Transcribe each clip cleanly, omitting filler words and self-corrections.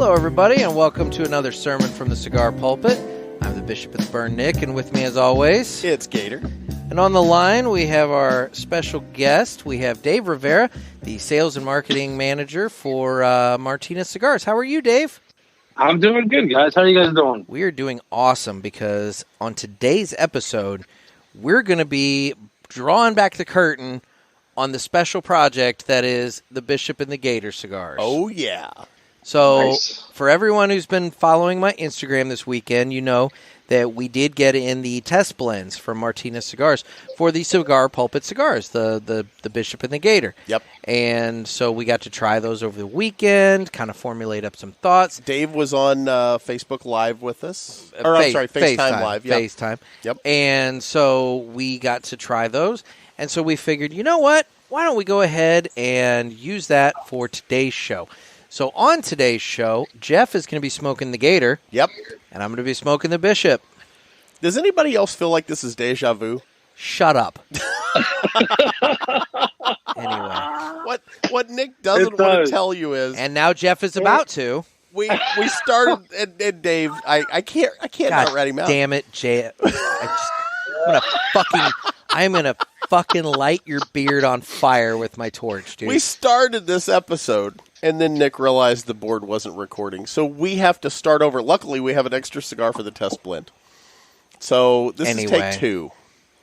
Hello, everybody, and welcome to another sermon from the Cigar Pulpit. I'm the Bishop at the Burn, Nick, and with me, as always, it's Gator. And on the line, we have our special guest. We have Dave Rivera, the sales and marketing manager for Martinez Cigars. How are you, Dave? I'm doing good, guys. How are you guys doing? We are doing awesome because on today's episode, we're going to be drawing back the curtain on the special project that is the Bishop and The Gator cigars. Oh, yeah. So, Nice. For everyone who's been following my Instagram this weekend, you know that we did get in the test blends from Martinez Cigars for the Cigar Pulpit cigars, the Bishop and the Gator. Yep. And so we got to try those over the weekend, kind of formulate up some thoughts. Dave was on Facebook Live with us. FaceTime Live. Yep. FaceTime. Yep. And so we got to try those. And so we figured, you know what? Why don't we go ahead and use that for today's show? So on today's show, Jeff is going to be smoking the Gator. Yep. And I'm going to be smoking the Bishop. Does anybody else feel like this is deja vu? Shut up. Anyway. What Nick doesn't want to tell you is... And now Jeff is about to. We started... and Dave, I can't God not rat him out. damn it, Jeff. I'm going to fucking light your beard on fire with my torch, dude. We started this episode, and then Nick realized the board wasn't recording. So we have to start over. Luckily, we have an extra cigar for the test blend. So this is take 2.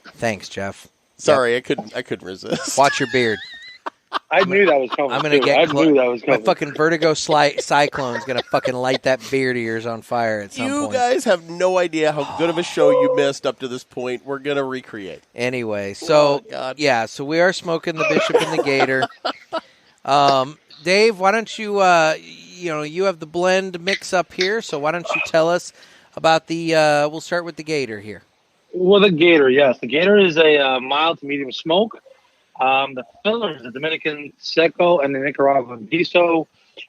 Thanks, Jeff. Sorry, yep. I couldn't resist. Watch your beard. I knew that was coming. I'm gonna get knew that was coming. My fucking vertigo cyclone's gonna fucking light that beard of yours on fire at some point. You guys have no idea how good of a show you missed up to this point. We're gonna recreate. Anyway, so so we are smoking the Bishop and the Gator. Dave, why don't you you have the blend mix up here, so why don't you tell us about the we'll start with the Gator here. Well, the Gator, yes. The Gator is a mild to medium smoke. The fillers, the Dominican Seco and the Nicaraguan Piso,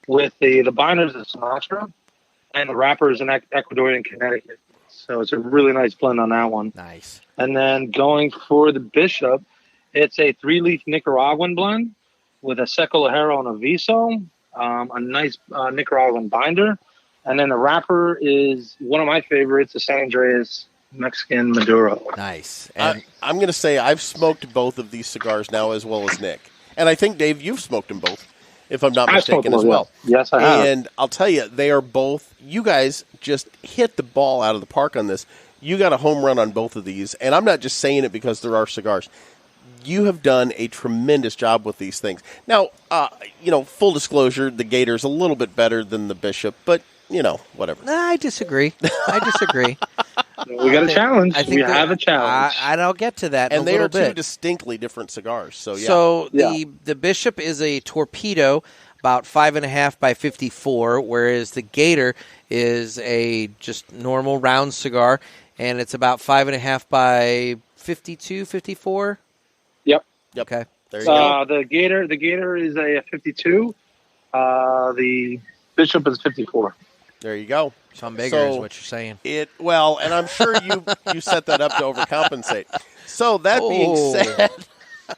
with the binders of Sumatra, and the wrappers in Ecuadorian Connecticut. So it's a really nice blend on that one. Nice. And then going for the Bishop, it's a 3-leaf Nicaraguan blend with a Seco Ligero and a Viso, a nice Nicaraguan binder. And then the wrapper is one of my favorites, the San Andreas Mexican Maduro. Nice. And I'm going to say I've smoked both of these cigars now as well as Nick. And I think, Dave, you've smoked them both, if I'm not mistaken, as well. Yes, I have. And I'll tell you, they are both, you guys just hit the ball out of the park on this. You got a home run on both of these. And I'm not just saying it because there are cigars. You have done a tremendous job with these things. Now, full disclosure, the Gator's a little bit better than the Bishop, but, whatever. I disagree. We got a challenge. We have a challenge. I'll get to that in and a little they are bit. two distinctly different cigars. So, yeah. So the Bishop is a torpedo, about 5.5 by 54, whereas the Gator is a just normal round cigar, and it's about 5.5 by 52, 54. Yep. Okay. There you go. The Gator is a 52. The Bishop is 54. There you go. Some bigger is what you're saying. And I'm sure you set that up to overcompensate. So that being said,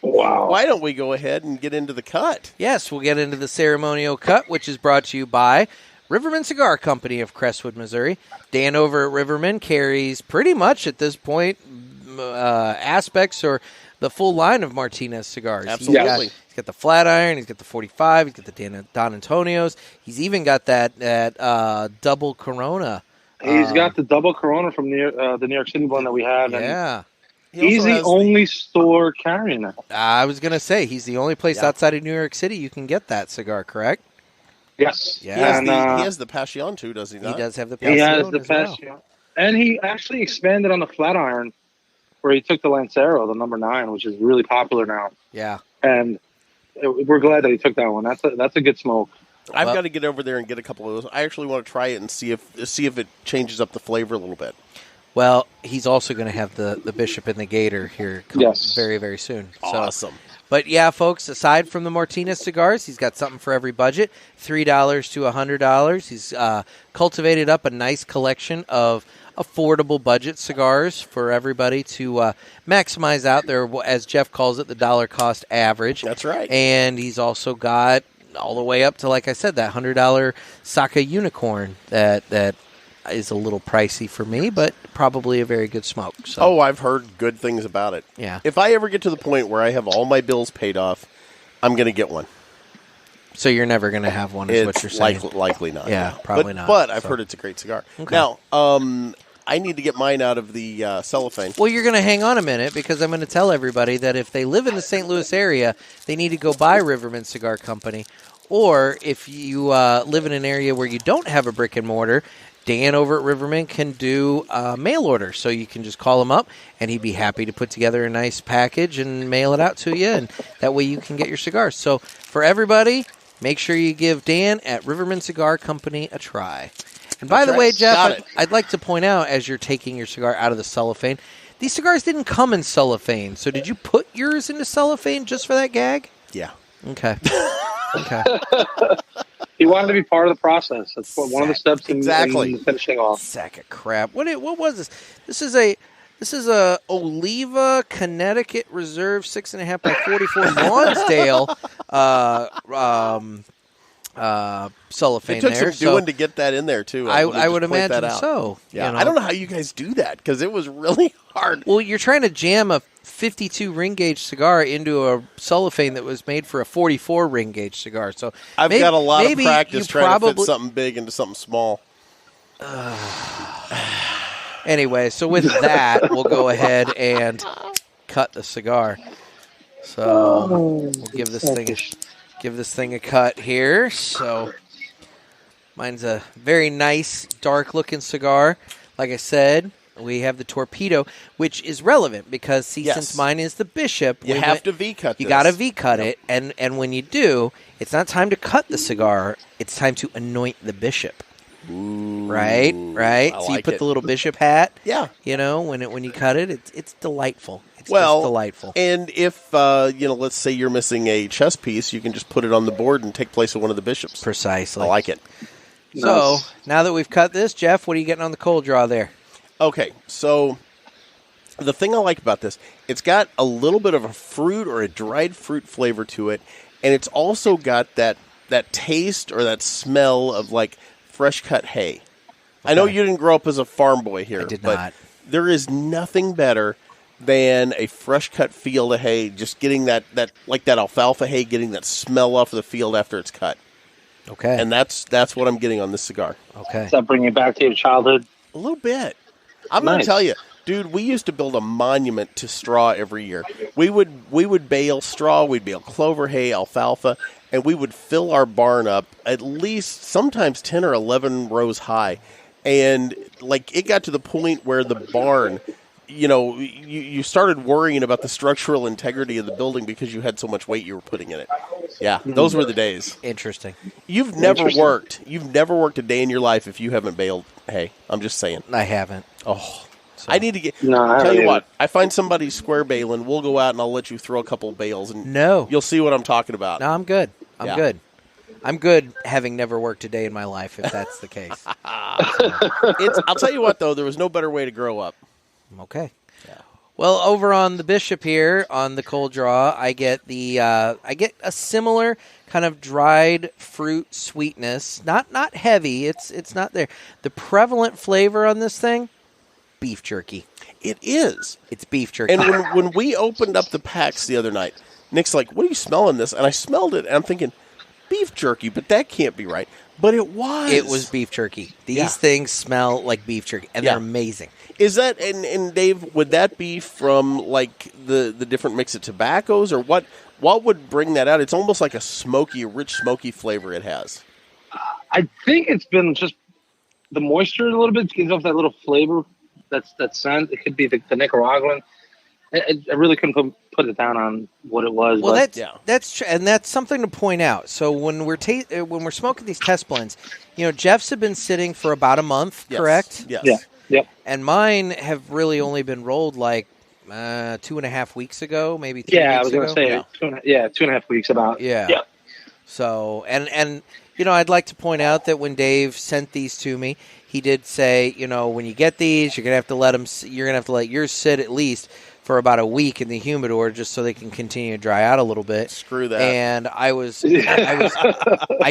wow. Why don't we go ahead and get into the cut? Yes, we'll get into the ceremonial cut, which is brought to you by Riverman Cigar Company of Crestwood, Missouri. Dan over at Riverman carries pretty much at this point aspects or the full line of Martinez cigars. Absolutely. He's got the flat iron, he's got the 45, he's got the Don Antonio's. He's even got that double Corona. He's got the double Corona from the New York City one that we have. Yeah. And he's the only store carrying it. I was going to say, he's the only place outside of New York City you can get that cigar, correct? Yes. Yeah. He has the Passion too, does he not? He does have the Passion. He has the Passion. Well. And he actually expanded on the flat iron where he took the Lancero, the number 9, which is really popular now. Yeah. And we're glad that he took that one. That's a good smoke. I've got to get over there and get a couple of those. I actually want to try it and see if it changes up the flavor a little bit. Well, he's also going to have the Bishop and the Gator here very, very soon. Awesome. So, but yeah, folks, aside from the Martinez cigars, he's got something for every budget, $3 to $100. He's cultivated up a nice collection of affordable budget cigars for everybody to maximize out their, as Jeff calls it, the dollar cost average. That's right. And he's also got all the way up to, like I said, that $100 Saka Unicorn that is a little pricey for me, but probably a very good smoke. So. Oh, I've heard good things about it. Yeah. If I ever get to the point where I have all my bills paid off, I'm going to get one. So you're never going to have one, is what you're saying? Likely not. Yeah, probably not. But I've heard it's a great cigar. Okay. Now, I need to get mine out of the cellophane. Well, you're going to hang on a minute because I'm going to tell everybody that if they live in the St. Louis area, they need to go buy Riverman Cigar Company. Or if you live in an area where you don't have a brick and mortar, Dan over at Riverman can do mail order. So you can just call him up, and he'd be happy to put together a nice package and mail it out to you, and that way you can get your cigars. So for everybody, make sure you give Dan at Riverman Cigar Company a try. And by the way, Jeff, I'd like to point out, as you're taking your cigar out of the cellophane, these cigars didn't come in cellophane. So did you put yours into cellophane just for that gag? Yeah. Okay. Okay. He wanted to be part of the process. That's one of the steps in finishing off. Sack of crap. What was this? This is a Oliva, Connecticut Reserve 6.5 by 44 Lonsdale cellophane. It took there. some doing to get that in there too. I would imagine so. Yeah, you know? I don't know how you guys do that because it was really hard. Well, you're trying to jam a 52 ring gauge cigar into a cellophane that was made for a 44 ring gauge cigar. So I've got a lot of practice trying to fit something big into something small. Anyway, so with that, we'll go ahead and cut the cigar. So we'll give this thing a cut here. So mine's a very nice, dark-looking cigar. Like I said, we have the Torpedo, which is relevant because, since mine is the Bishop, you have to V-cut this. You got to V-cut it, and when you do, it's not time to cut the cigar. It's time to anoint the Bishop. Ooh, right. So you put the little Bishop hat. Yeah. You know, when you cut it, it's delightful. It's just delightful. And if let's say you're missing a chess piece, you can just put it on the board and take place of one of the bishops. Precisely. I like it. So now that we've cut this, Jeff, what are you getting on the cold draw there? Okay, so the thing I like about this, it's got a little bit of a fruit or a dried fruit flavor to it, and it's also got that taste or that smell of like fresh cut hay. Okay. I know you didn't grow up as a farm boy here. I did not. There is nothing better than a fresh cut field of hay, just getting that alfalfa hay, getting that smell off of the field after it's cut. Okay. And that's what I'm getting on this cigar. Okay. Does that bring you back to your childhood? A little bit. I'm going to tell you, dude, we used to build a monument to straw every year. We would bale straw, we'd bale clover hay, alfalfa, and we would fill our barn up at least sometimes 10 or 11 rows high. And like it got to the point where the barn, you started worrying about the structural integrity of the building because you had so much weight you were putting in it. Yeah, those were the days. Interesting. You've never worked a day in your life if you haven't baled hay. I'm just saying. I haven't. Oh, so. I need to get. No, tell you what, I find somebody square baling. We'll go out and I'll let you throw a couple of bales, and you'll see what I'm talking about. No, I'm good. I'm good, having never worked a day in my life, if that's the case. I'll tell you what, though, there was no better way to grow up. Okay. Yeah. Well, over on the Bishop here on the cold draw, I get a similar kind of dried fruit sweetness. Not heavy. It's not there. The prevalent flavor on this thing, beef jerky. It is. It's beef jerky. And when we opened up the packs the other night, Nick's like, "What are you smelling this?" And I smelled it, and I'm thinking, beef jerky, but that can't be right. But it was. It was beef jerky. These things smell like beef jerky, and they're amazing. Is that, and Dave, would that be from like the different mix of tobaccos, or what would bring that out? It's almost like a rich smoky flavor it has. I think it's been just the moisture a little bit gives off that little flavor. That scent. It could be the Nicaraguan. I really couldn't put it down on what it was. Well, that's and that's something to point out. So when we're smoking these test blends, Jeff's have been sitting for about a month, correct? Yes. Yeah. Yep. And mine have really only been rolled like 2.5 weeks ago, maybe 3 weeks ago. Yeah, I was going to say 2.5 weeks about. Yeah. Yep. So and I'd like to point out that when Dave sent these to me, he did say, when you get these, you're gonna have to let yours sit at least for about a week in the humidor just so they can continue to dry out a little bit. Screw that. And I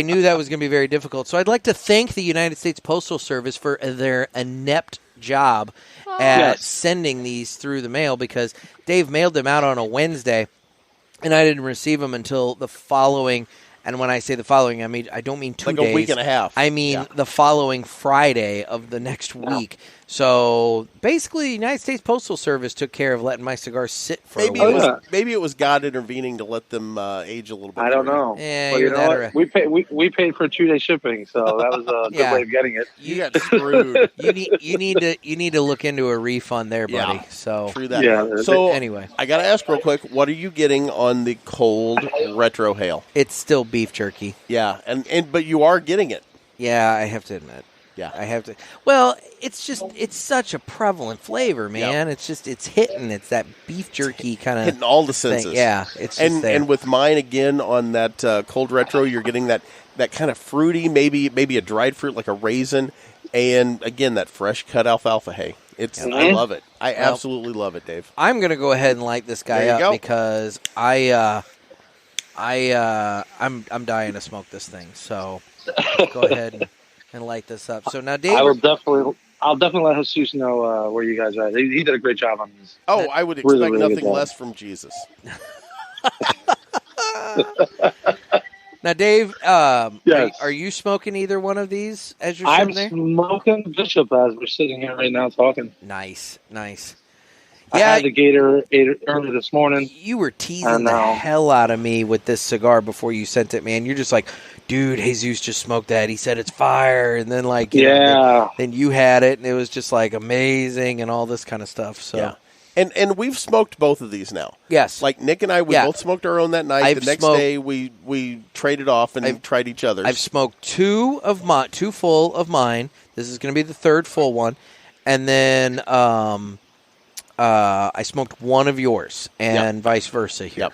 knew that was going to be very difficult. So I'd like to thank the United States Postal Service for their inept job at sending these through the mail, because Dave mailed them out on a Wednesday, and I didn't receive them until the following. And when I say the following, I don't mean 2 days. Like a week and a half. I mean the following Friday of the next week. So basically, the United States Postal Service took care of letting my cigars sit for a while. Maybe it was God intervening to let them age a little bit. I don't know. Yeah, well, you know what? We paid for 2-day shipping, so that was a good way of getting it. You got screwed. You need to look into a refund there, buddy. So true that. Yeah. So anyway, I got to ask real quick, what are you getting on the cold retro hail? it's still beef jerky. Yeah, and but you are getting it. Yeah, I have to admit. Yeah. I have to. Well, it's such a prevalent flavor, man. Yep. It's hitting. It's that beef jerky kind of hitting all the senses. Yeah, it's just there. And with mine again on that cold retro, you're getting that kind of fruity, maybe a dried fruit like a raisin, and again that fresh cut alfalfa hay. I love it. I absolutely love it, Dave. I'm gonna go ahead and light this guy up because I'm dying to smoke this thing. So go ahead and light this up. So now, Dave, I'll definitely let Jesus know where you guys are. He did a great job on this. Oh, I would expect really nothing less from Jesus. Now, Dave, Yes. are you smoking either one of these as you're I'm sitting there? smoking Bishop as we're sitting here right now talking. Nice. I had the Gator early this morning. You were teasing the hell out of me with this cigar before you sent it, man. You're just like, dude, Jesus just smoked that. He said it's fire. And then, like, you know, then you had it, and it was just, like, amazing and all this kind of stuff. So. Yeah. And we've smoked both of these now. Yes. Like Nick and I, we both smoked our own that night. The next day, we traded off and tried each other's. I've smoked two full of mine. This is going to be the third full one. And then I smoked one of yours, and vice versa here. Yep.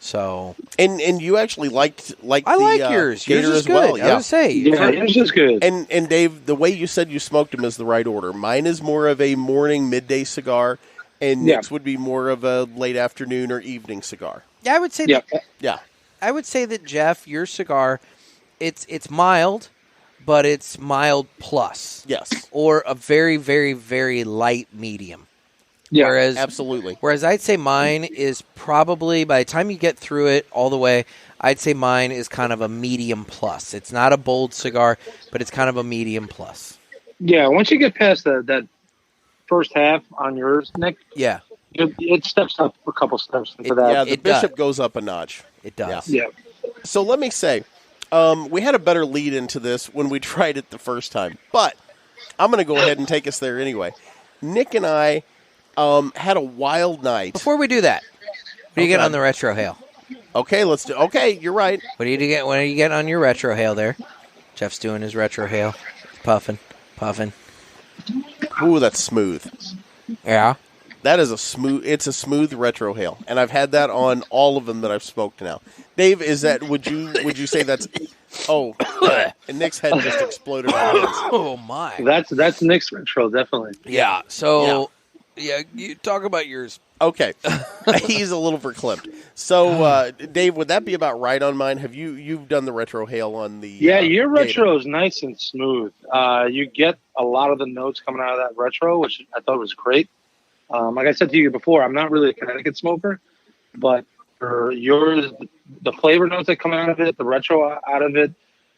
So and you actually liked I like yours. Gator yours is as well. good. I would say yours is good. And Dave, the way you said you smoked them is the right order. Mine is more of a morning midday cigar, and Nick's would be more of a late afternoon or evening cigar. Yeah, I would say that. Yeah, I would say that, Jeff, your cigar, it's mild, but it's mild plus. Yes, or a very, very, very light medium. Yeah, absolutely. Whereas I'd say mine is probably, by the time you get through it all the way, I'd say mine is kind of a medium plus. It's not a bold cigar, but it's kind of a medium plus. Yeah, once you get past that first half on yours, Nick, it steps up a couple steps into that. Yeah, the Bishop goes up a notch. It does. Yeah. So let me say, we had a better lead into this when we tried it the first time, but I'm going to go ahead and take us there anyway. Nick and I had a wild night. Before we do that, what do you get on the retro hail? Okay, let's do. Okay, you're right. What do you get? What do you get on your retro hail there? Jeff's doing his retro hail, puffing. Ooh, that's smooth. Yeah, that is a smooth. It's a smooth retro hail, and I've had that on all of them that I've smoked now. Dave, is that? Would you say that's? Oh, and Nick's head just exploded on his. Oh my! That's Nick's retro, definitely. Yeah. So. Yeah, you talk about yours. Okay. He's a little verklempt. So, Dave, would that be about right on mine? Have you've done the retro hail on the your retro Gator. is nice and smooth. You get a lot of the notes coming out of that retro, which I thought was great. Like I said to you before, I'm not really a Connecticut smoker, but for yours, the flavor notes that come out of it, the retro out of it,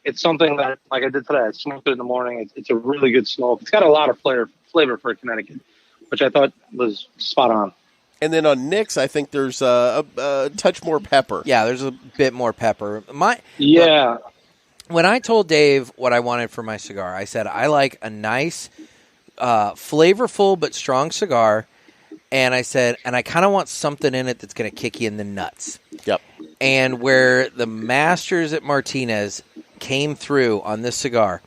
it's something that, like I did today, I smoked it in the morning. It's a really good smoke. It's got a lot of flavor for Connecticut, which I thought was spot on. And then on Nick's, I think there's a touch more pepper. Yeah, there's a bit more pepper. When I told Dave what I wanted for my cigar, I said I like a nice, flavorful but strong cigar, and I said, and I kind of want something in it that's going to kick you in the nuts. Yep. And where the masters at Martinez came through on this cigar,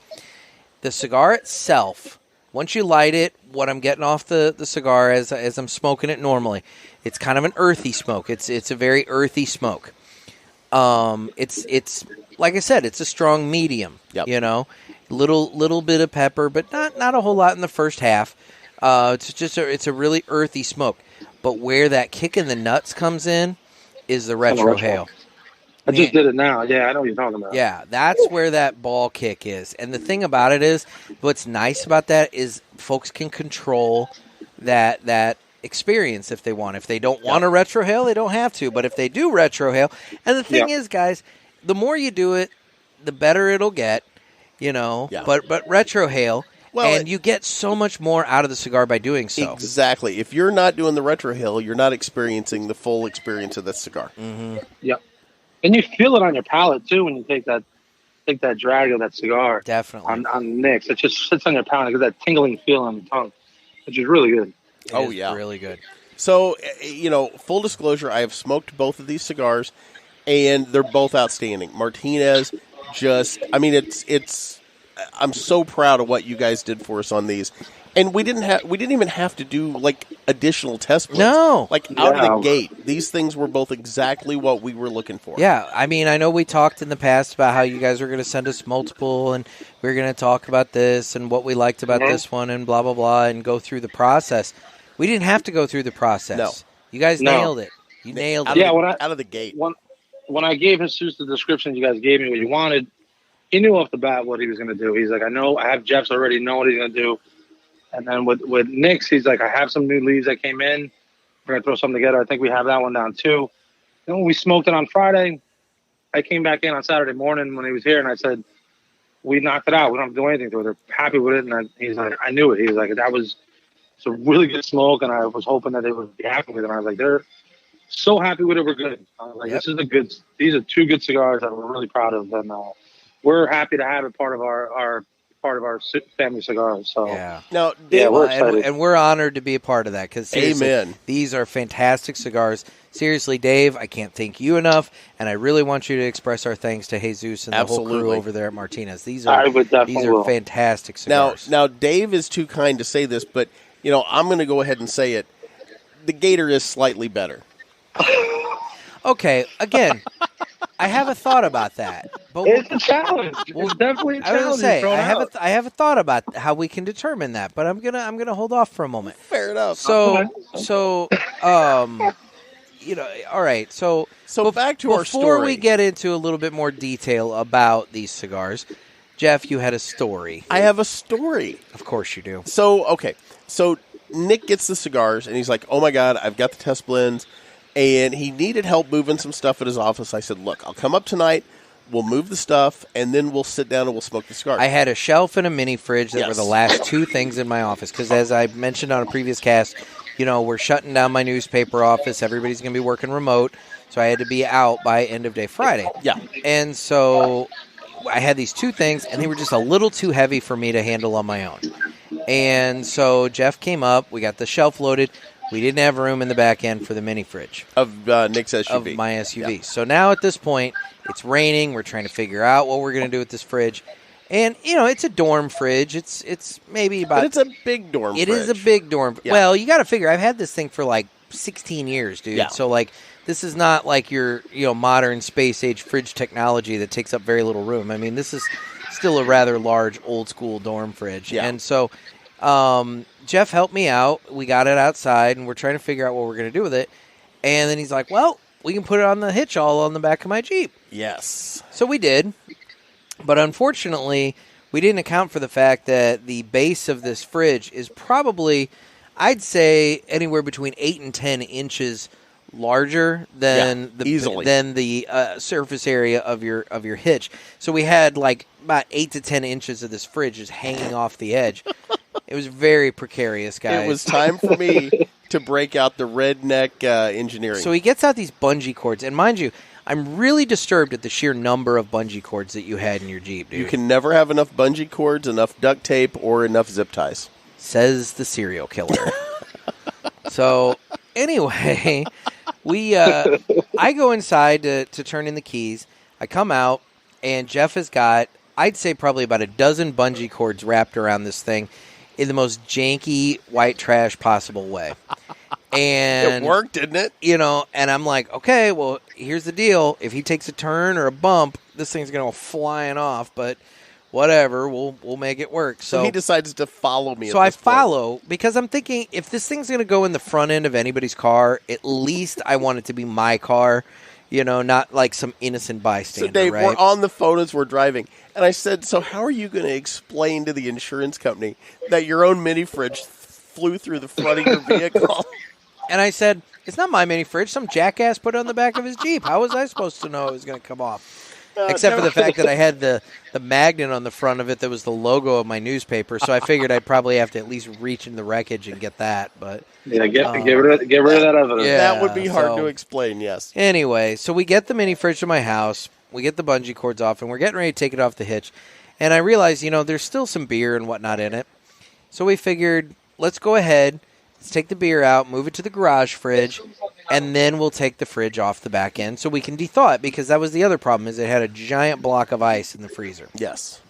the cigar itself, once you light it, what I'm getting off the cigar as I'm smoking it normally, it's kind of an earthy smoke. It's a very earthy smoke. It's like I said, it's a strong medium. Yep. You know, little bit of pepper, but not a whole lot in the first half. It's a really earthy smoke. But where that kick in the nuts comes in is the retro hail. I just did it now. Yeah, I know what you're talking about. Yeah, that's where that ball kick is. And the thing about it is, what's nice about that is folks can control that experience if they want. If they don't want a retro hail, they don't have to. But if they do retro hail, and the thing is, guys, the more you do it, the better it'll get, Yeah. But retro hail, and you get so much more out of the cigar by doing so. Exactly. If you're not doing the retro hail, you're not experiencing the full experience of the cigar. Mm-hmm. Yep. And you feel it on your palate too when you take that drag of that cigar. Definitely. On mix. It just sits on your palate. It gets that tingling feel on the tongue, which is really good. It is really good. So, full disclosure, I have smoked both of these cigars, and they're both outstanding. Martinez, I'm so proud of what you guys did for us on these. And we didn't even have to do additional test blends. No. Out of the gate, these things were both exactly what we were looking for. Yeah, I know we talked in the past about how you guys were going to send us multiple, and we were going to talk about this and what we liked about this one and blah, blah, blah, and go through the process. We didn't have to go through the process. No. You guys nailed it. You nailed it. Out of the gate. When I gave Jesus the description you guys gave me what you wanted, he knew off the bat what he was going to do. He's like, I have Jeff's already know what he's going to do. And then with Nick's, he's like, I have some new leaves that came in. We're going to throw something together. I think we have that one down too. Then when we smoked it on Friday, I came back in on Saturday morning when he was here, and I said, we knocked it out. We don't have to do anything to it. They're happy with it. And he's like, I knew it. He was like, it's a really good smoke, and I was hoping that they would be happy with it. And I was like, they're so happy with it. We're good. I was like, these are two good cigars that we're really proud of. And we're happy to have it part of our family cigars. So Now, we're excited. And we're honored to be a part of that because Amen. These are fantastic cigars. Seriously, Dave, I can't thank you enough, and I really want you to express our thanks to Jesus and the whole crew over there at Martinez. These are fantastic cigars. Now, Dave is too kind to say this, but I'm going to go ahead and say it. The Gator is slightly better. Okay, again, I have a thought about that. But it's a challenge. It's definitely a challenge. I was going to say I have a thought about how we can determine that, but I'm gonna hold off for a moment. Fair enough. So all right. So back to our story. Before we get into a little bit more detail about these cigars, Jeff, you had a story. I have a story. Of course you do. So Nick gets the cigars, and he's like, oh my God, I've got the test blends. And he needed help moving some stuff at his office. I said, look, I'll come up tonight. We'll move the stuff, and then we'll sit down and we'll smoke the cigars. I had a shelf and a mini fridge that were the last two things in my office. Because as I mentioned on a previous cast, we're shutting down my newspaper office. Everybody's going to be working remote. So I had to be out by end of day Friday. Yeah. And so I had these two things, and they were just a little too heavy for me to handle on my own. And so Jeff came up. We got the shelf loaded. We didn't have room in the back end for the mini fridge. Of Nick's SUV. Of my SUV. Yeah. So now at this point, it's raining. We're trying to figure out what we're going to do with this fridge. And, it's a dorm fridge. It's maybe about... But it's a big dorm fridge. It is a big dorm. Yeah. Well, you got to figure, I've had this thing for 16 years, dude. Yeah. So, this is not like your, modern space-age fridge technology that takes up very little room. I mean, this is still a rather large, old-school dorm fridge. Yeah. And so... Jeff helped me out. We got it outside, and we're trying to figure out what we're going to do with it. And then he's like, well, we can put it on the hitch all on the back of my Jeep. Yes. So we did. But unfortunately, we didn't account for the fact that the base of this fridge is probably, I'd say, anywhere between 8 and 10 inches larger than the surface area of your hitch. So we had about 8 to 10 inches of this fridge just hanging off the edge. It was very precarious, guys. It was time for me to break out the redneck engineering. So he gets out these bungee cords, and mind you, I'm really disturbed at the sheer number of bungee cords that you had in your Jeep, dude. You can never have enough bungee cords, enough duct tape, or enough zip ties. Says the serial killer. So anyway, I go inside to turn in the keys. I come out, and Jeff has got, I'd say probably about a dozen bungee cords wrapped around this thing in the most janky white trash possible way. And it worked, didn't it? And I'm like, okay, well, here's the deal. If he takes a turn or a bump, this thing's going to go flying off. But whatever, we'll make it work. So he decides to follow me. So I follow because I'm thinking if this thing's going to go in the front end of anybody's car, at least I want it to be my car, not like some innocent bystander. So Dave, right? we're on the phone as we're driving, and I said, "So how are you going to explain to the insurance company that your own mini fridge flew through the front of your vehicle?" And I said, "It's not my mini fridge. Some jackass put it on the back of his Jeep. How was I supposed to know it was going to come off?" Except for the fact that I had the magnet on the front of it that was the logo of my newspaper, so I figured I'd probably have to at least reach in the wreckage and get that. But yeah, get rid of that evidence. Yeah, that would be hard to explain. Yes. Anyway, so we get the mini fridge to my house, we get the bungee cords off, and we're getting ready to take it off the hitch. And I realized, there's still some beer and whatnot in it. So we figured, let's go ahead, let's take the beer out, move it to the garage fridge, and then we'll take the fridge off the back end so we can de-thaw it, because that was the other problem, is it had a giant block of ice in the freezer. Yes.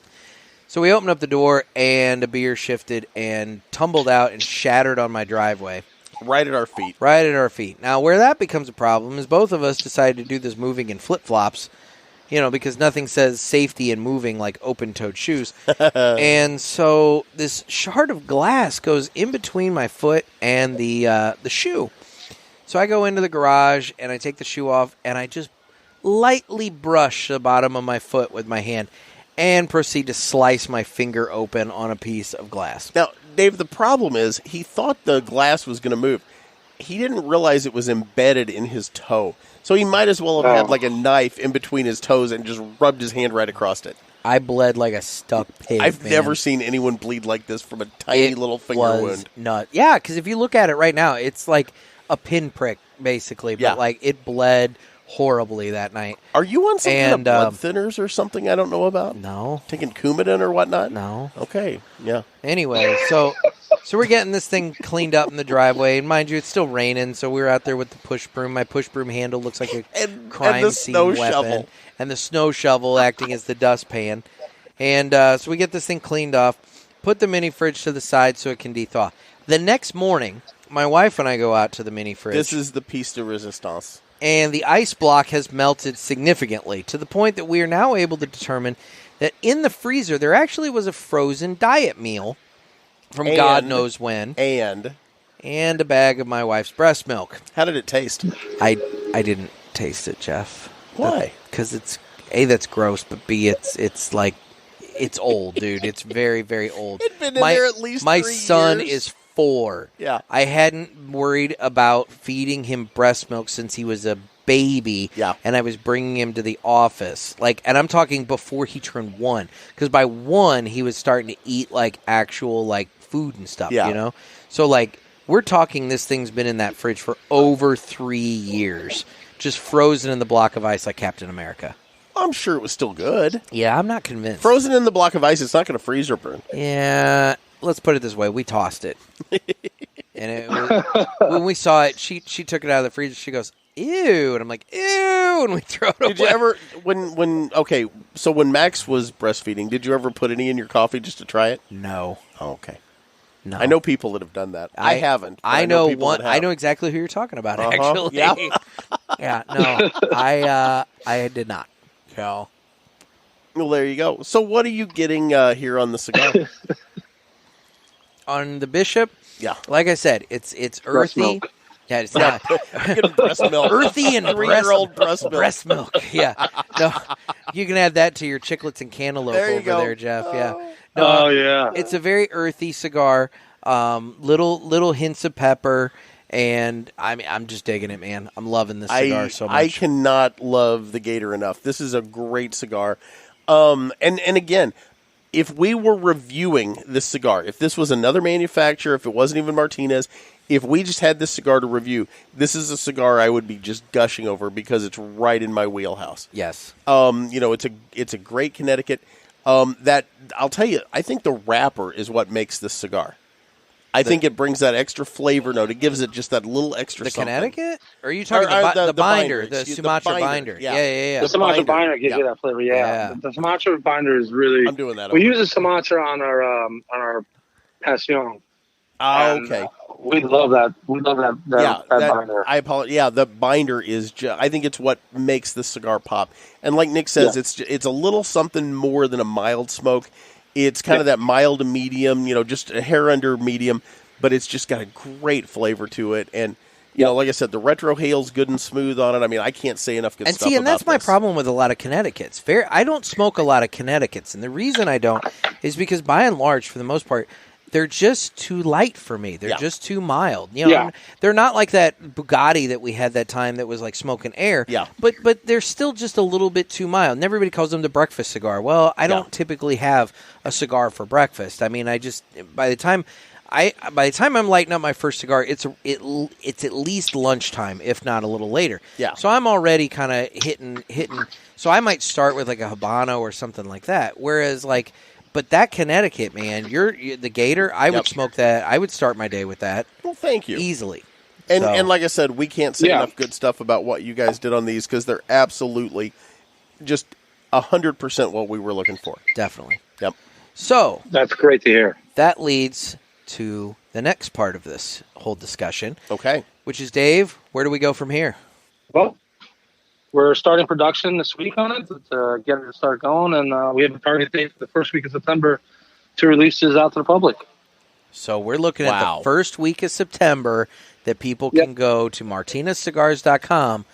So we opened up the door, and a beer shifted and tumbled out and shattered on my driveway. Right at our feet. Right at our feet. Now, where that becomes a problem is both of us decided to do this moving in flip-flops, because nothing says safety in moving like open-toed shoes. And so this shard of glass goes in between my foot and the shoe. So I go into the garage, and I take the shoe off, and I just lightly brush the bottom of my foot with my hand and proceed to slice my finger open on a piece of glass. Now, Dave, the problem is he thought the glass was going to move. He didn't realize it was embedded in his toe. So he might as well have had like a knife in between his toes and just rubbed his hand right across it. I bled like a stuck pig. I've never seen anyone bleed like this from a tiny little finger wound. Nuts. Yeah, because if you look at it right now, it's like a pinprick, basically. But like it bled horribly that night. Are you on some kind of blood thinners or something I don't know about? No. Taking Coumadin or whatnot? No. Okay, yeah. Anyway, so we're getting this thing cleaned up in the driveway. And mind you, it's still raining, so we're out there with the push broom. My push broom handle looks like a crime scene weapon. Shovel. And the snow shovel acting as the dustpan. And so we get this thing cleaned off, put the mini fridge to the side so it can de-thaw. The next morning, my wife and I go out to the mini fridge. This is the piece de resistance. And the ice block has melted significantly to the point that we are now able to determine that in the freezer there actually was a frozen diet meal from God knows when. And a bag of my wife's breast milk. How did it taste? I didn't taste it, Jeff. Why? Because it's A, that's gross, but B, it's like, it's old, dude. It's very, very old. It's been in there at least 3 My years. son is 4. Yeah. I hadn't worried about feeding him breast milk since he was a baby. Yeah. And I was bringing him to the office. And I'm talking before he turned 1. Because by 1, he was starting to eat, actual, food and stuff, So, we're talking this thing's been in that fridge for over 3 years. Just frozen in the block of ice like Captain America. I'm sure it was still good. Yeah, I'm not convinced. Frozen in the block of ice, it's not going to freeze or burn. Yeah, let's put it this way. We tossed it. And when we saw it, she took it out of the freezer. She goes, ew. And I'm like, ew. And we throw it away. Did you ever, so when Max was breastfeeding, did you ever put any in your coffee just to try it? No. Oh, okay. No. I know people that have done that. I haven't. I know people one. that have. I know exactly who you're talking about, actually. Yeah. Yeah, no. I did not. So. Well, there you go. So what are you getting here on the cigar? On the Bishop? Yeah. Like I said, it's Breast earthy. milk. Yeah, it's not breast milk. earthy and 3-year-old breast milk. Breast milk. Yeah. No, you can add that to your chiclets and cantaloupe there you over go. there, Jeff. Yeah. No, yeah. It's a very earthy cigar. Little hints of pepper, and I'm just digging it, man. I'm loving this cigar so much. I cannot love the Gator enough. This is a great cigar. And again, if we were reviewing this cigar, if this was another manufacturer, if it wasn't even Martinez, if we just had this cigar to review, this is a cigar I would be just gushing over because it's right in my wheelhouse. Yes. It's a great Connecticut. That I'll tell you, I think the wrapper is what makes this cigar. I think it brings that extra flavor note. It gives it just that little extra something. Connecticut? Or are you talking the binder, the Sumatra binder? Yeah. The The Sumatra binder. binder gives you that flavor. Yeah. The Sumatra binder is really. I'm doing that. We use the Sumatra on our Passion. Oh, okay. We love that. We love that binder. I apologize. Yeah, the binder is. I think it's what makes the cigar pop. And like Nick says, it's a little something more than a mild smoke. It's kind of that mild to medium, just a hair under medium, but it's just got a great flavor to it. And like I said, the retro hail's good and smooth on it. I mean, I can't say enough good stuff. And that's my problem with a lot of Connecticut's. I don't smoke a lot of Connecticut's, and the reason I don't is because by and large, for the most part, they're just too light for me. They're just too mild. They're not like that Bugatti that we had that time that was like smoking air. Yeah. But they're still just a little bit too mild. And everybody calls them the breakfast cigar. Well, I don't typically have a cigar for breakfast. I mean, by the time I'm lighting up my first cigar, it's at least lunchtime, if not a little later. Yeah. So I'm already kind of hitting. So I might start with like a Habano or something like that. Whereas but that Connecticut, man, the Gator, I would smoke that. I would start my day with that. Well, thank you. Easily. And like I said, we can't say enough good stuff about what you guys did on these because they're absolutely just 100% what we were looking for. Definitely. Yep. So that's great to hear. That leads to the next part of this whole discussion. Okay. Which is, Dave, where do we go from here? Well, we're starting production this week on it to get it to start going, and we have a target date for the first week of September to release this out to the public. So we're looking at the first week of September that people can go to martinezcigars.com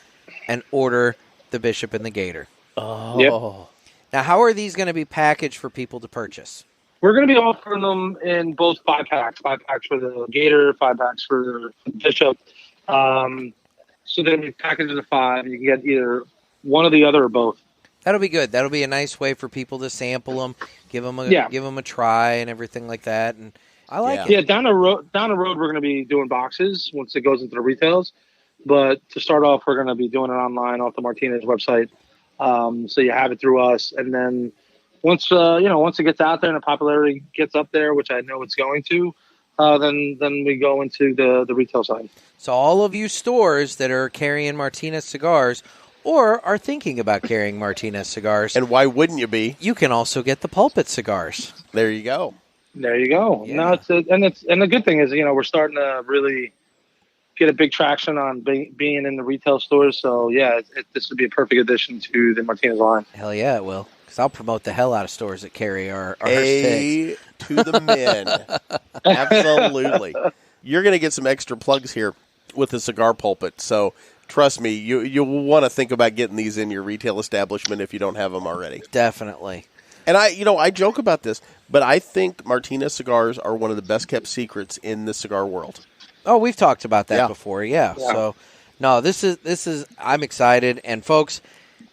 and order the Bishop and the Gator. Oh. Yep. Now, how are these going to be packaged for people to purchase? We're going to be offering them in both 5-packs. 5-packs for the Gator, 5-packs for the Bishop. So they're going to be packaged into 5. You can get either one or the other or both. That'll be good. That'll be a nice way for people to sample them, give them a try and everything like that. And I like it. Yeah, down the road, we're going to be doing boxes once it goes into the retails. But to start off, we're going to be doing it online off the Martinez website. So you have it through us. And then once it gets out there and the popularity gets up there, which I know it's going to, then we go into the retail side. So all of you stores that are carrying Martinez cigars or are thinking about carrying Martinez cigars. And why wouldn't you be? You can also get the Pulpit cigars. There you go. There you go. Yeah. No, and the good thing is, we're starting to really get a big traction on being in the retail stores. So, this would be a perfect addition to the Martinez line. Hell yeah, it will. Because I'll promote the hell out of stores that carry our A sticks. to the men. Absolutely. You're going to get some extra plugs here with the Cigar Pulpit. So, trust me, you'll want to think about getting these in your retail establishment if you don't have them already. Definitely. And I joke about this, but I think Martinez cigars are one of the best kept secrets in the cigar world. Oh, we've talked about that before, yeah. So, no, this is. I'm excited, and folks,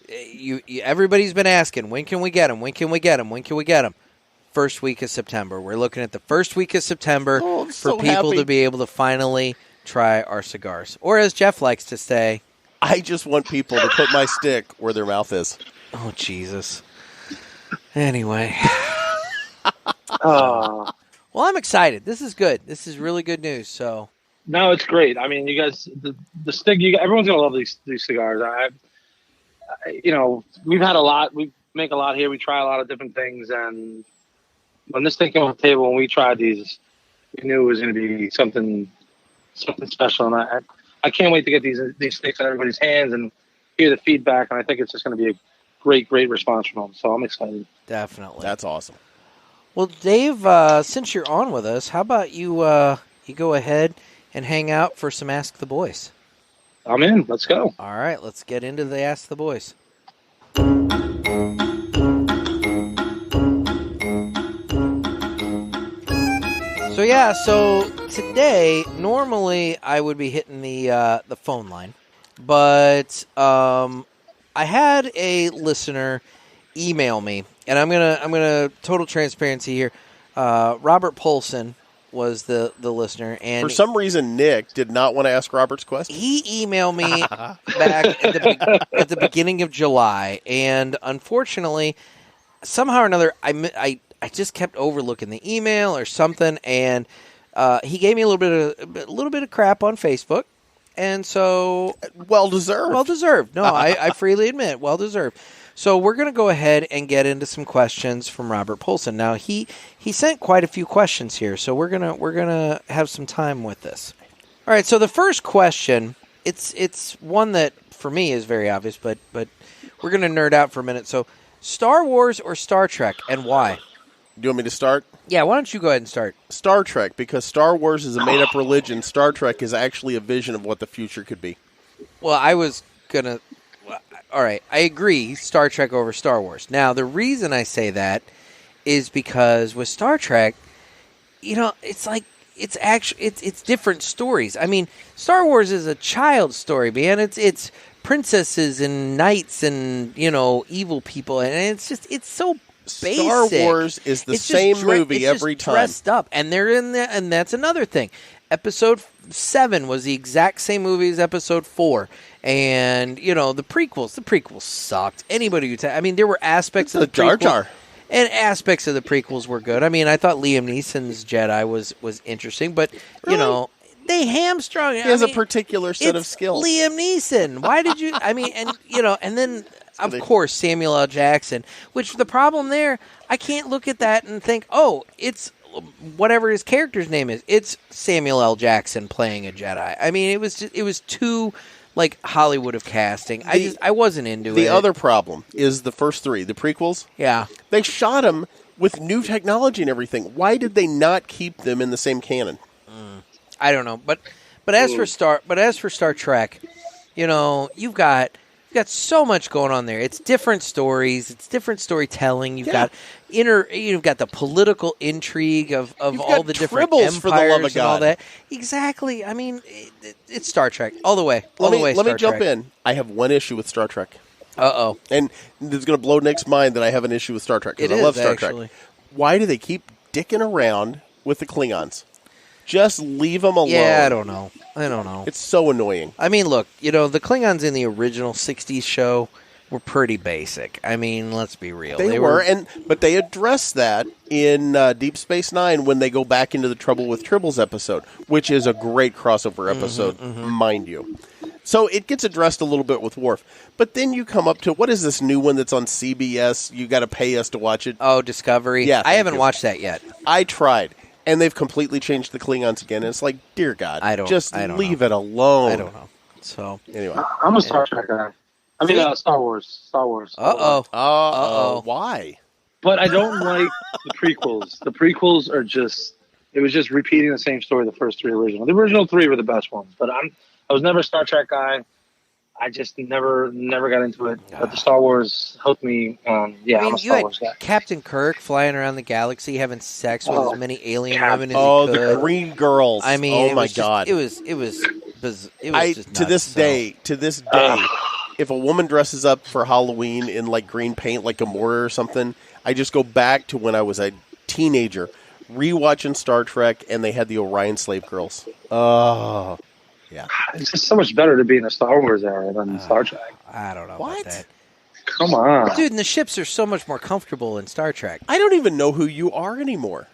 everybody's been asking, when can we get them? When can we get them? When can we get them? First week of September. We're looking at the first week of September for people to be able to finally try our cigars, or as Jeff likes to say, I just want people to put my stick where their mouth is. Oh, Jesus. Anyway. Well, I'm excited. This is good. This is really good news. So no, it's great. I mean, you guys, the stick. Everyone's gonna love these cigars. We've had a lot. We make a lot here. We try a lot of different things, and when this thing came on the table, when we tried these, we knew it was going to be something special. And I can't wait to get these sticks in everybody's hands and hear the feedback. And I think it's just going to be a great response from them. So I'm excited. Definitely, that's awesome. Well, Dave, since you're on with us, how about you go ahead and hang out for some Ask the Boys? I'm in. Let's go. All right, let's get into the Ask the Boys. So today, normally I would be hitting the phone line, but I had a listener email me, and I'm gonna total transparency here. Robert Polson was the listener, and for some reason Nick did not want to ask Robert's question. He emailed me back at the beginning of July, and unfortunately, somehow or another, I just kept overlooking the email or something, and he gave me a little bit of crap on Facebook, and so well deserved. No, I freely admit, well deserved. So we're going to go ahead and get into some questions from Robert Polson. Now he sent quite a few questions here, so we're gonna have some time with this. All right. So the first question, it's one that for me is very obvious, but we're going to nerd out for a minute. So Star Wars or Star Trek, and why? Do you want me to start? Yeah, why don't you go ahead and start? Star Trek, because Star Wars is a made-up religion. Star Trek is actually a vision of what the future could be. Well, I was going to... All right, I agree, Star Trek over Star Wars. Now, the reason I say that is because with Star Trek, it's like... It's different stories. I mean, Star Wars is a child story, man. It's princesses and knights and, evil people. And it's so basic. Star Wars is the same movie every time. Dressed up. And they're in there. And that's another thing. Episode 7 was the exact same movie as Episode 4. And, the prequels sucked. Anybody who... there were aspects of the Jar prequels... Jar. And aspects of the prequels were good. I mean, I thought Liam Neeson's Jedi was interesting, but, they hamstrung. He has a particular set of skills. Liam Neeson. Why did you... and then, of course, Samuel L. Jackson, which the problem there, I can't look at that and think, oh, it's whatever his character's name is. It's Samuel L. Jackson playing a Jedi. I mean, it was too... like Hollywood of casting. I wasn't into it. The other problem is the first 3, the prequels. Yeah. They shot them with new technology and everything. Why did they not keep them in the same canon? I don't know. But as for Star Trek, you've got so much going on there. It's different stories, it's different storytelling. You've got the political intrigue of all the different empires for the love of and all God. that. Exactly. I mean, it's Star Trek all the way. Let me jump in. I have one issue with Star Trek. Uh-oh. And it's going to blow Nick's mind that I have an issue with Star Trek, because I love Star Trek. Why do they keep dicking around with the Klingons? Just leave them alone. Yeah, I don't know. It's so annoying. I mean, look, the Klingons in the original 60s show were pretty basic. I mean, let's be real. They were, but they address that in Deep Space Nine when they go back into the Trouble with Tribbles episode, which is a great crossover episode, mind you. So it gets addressed a little bit with Worf. But then you come up to, what is this new one that's on CBS? You got to pay us to watch it. Oh, Discovery? Yeah, I haven't watched that yet. I tried. And they've completely changed the Klingons again. And it's like, dear God, I don't leave it alone. I don't know. So anyway, I'm a Star Trek guy. Star Wars. Uh-oh. Why? But I don't like the prequels. The prequels are it was just repeating the same story the first 3 original. The original 3 were the best ones. But I was never a Star Trek guy. I just never got into it. But the Star Wars hooked me. I'm a Star Wars guy. Captain Kirk flying around the galaxy, having sex with as many alien women as he could. Oh, the green girls. I mean, oh my God. It was just nuts, to this day, if a woman dresses up for Halloween in like green paint, like Gamora or something, I just go back to when I was a teenager, rewatching Star Trek, and they had the Orion slave girls. Oh. Yeah, it's just so much better to be in a Star Wars era than Star Trek. I don't know about that. Come on. Dude, and the ships are so much more comfortable in Star Trek. I don't even know who you are anymore.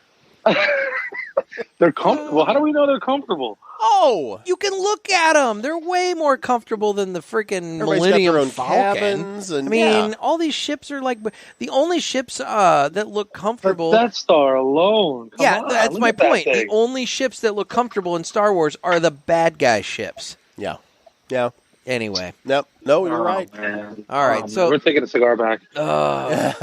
They're comfortable. How do we know they're comfortable? Oh! You can look at them. They're way more comfortable than the freaking Everybody's Millennium got their own Falcon. cabins. And, I mean, all these ships are like... The only ships that look comfortable... But Death Star alone. Come on, that's look my at that point. The thing. only ships that look comfortable in Star Wars are the bad guy ships. Yeah. Anyway. No, you're right. Man. All right, so... We're taking a cigar back. All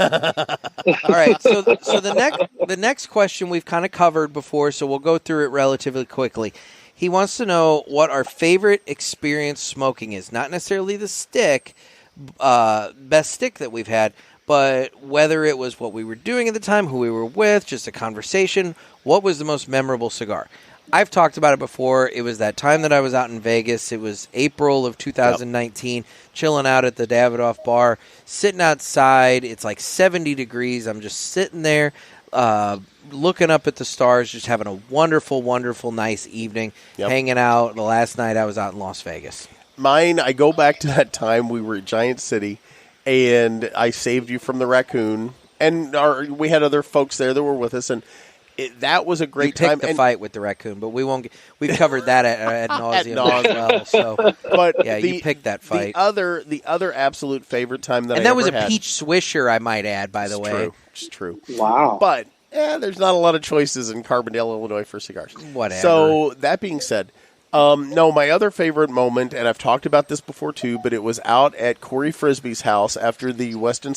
right, so the next question we've kind of covered before, so we'll go through it relatively quickly. He wants to know what our favorite experience smoking is. Not necessarily the stick, best stick that we've had, but whether it was what we were doing at the time, who we were with, just a conversation, what was the most memorable cigar? I've talked about it before. It was that time that I was out in Vegas. It was April of 2019, chilling out at the Davidoff bar, sitting outside. It's like 70 degrees. I'm just sitting there, looking up at the stars, just having a wonderful, wonderful, nice evening, hanging out. The last night I was out in Las Vegas. Mine, I go back to that time we were at Giant City, and I saved you from the raccoon. And we had other folks there that were with us, and that was a great you time. The fight with the raccoon, but we won't. We've covered that at nauseam as well. So, but yeah, you picked that fight. The other absolute favorite time that that was a peach swisher, I might add. By the way, true. It's true. Wow. But there's not a lot of choices in Carbondale, Illinois for cigars. Whatever. So that being said, no, my other favorite moment, and I've talked about this before too, but it was out at Corey Frisbee's house after the Weston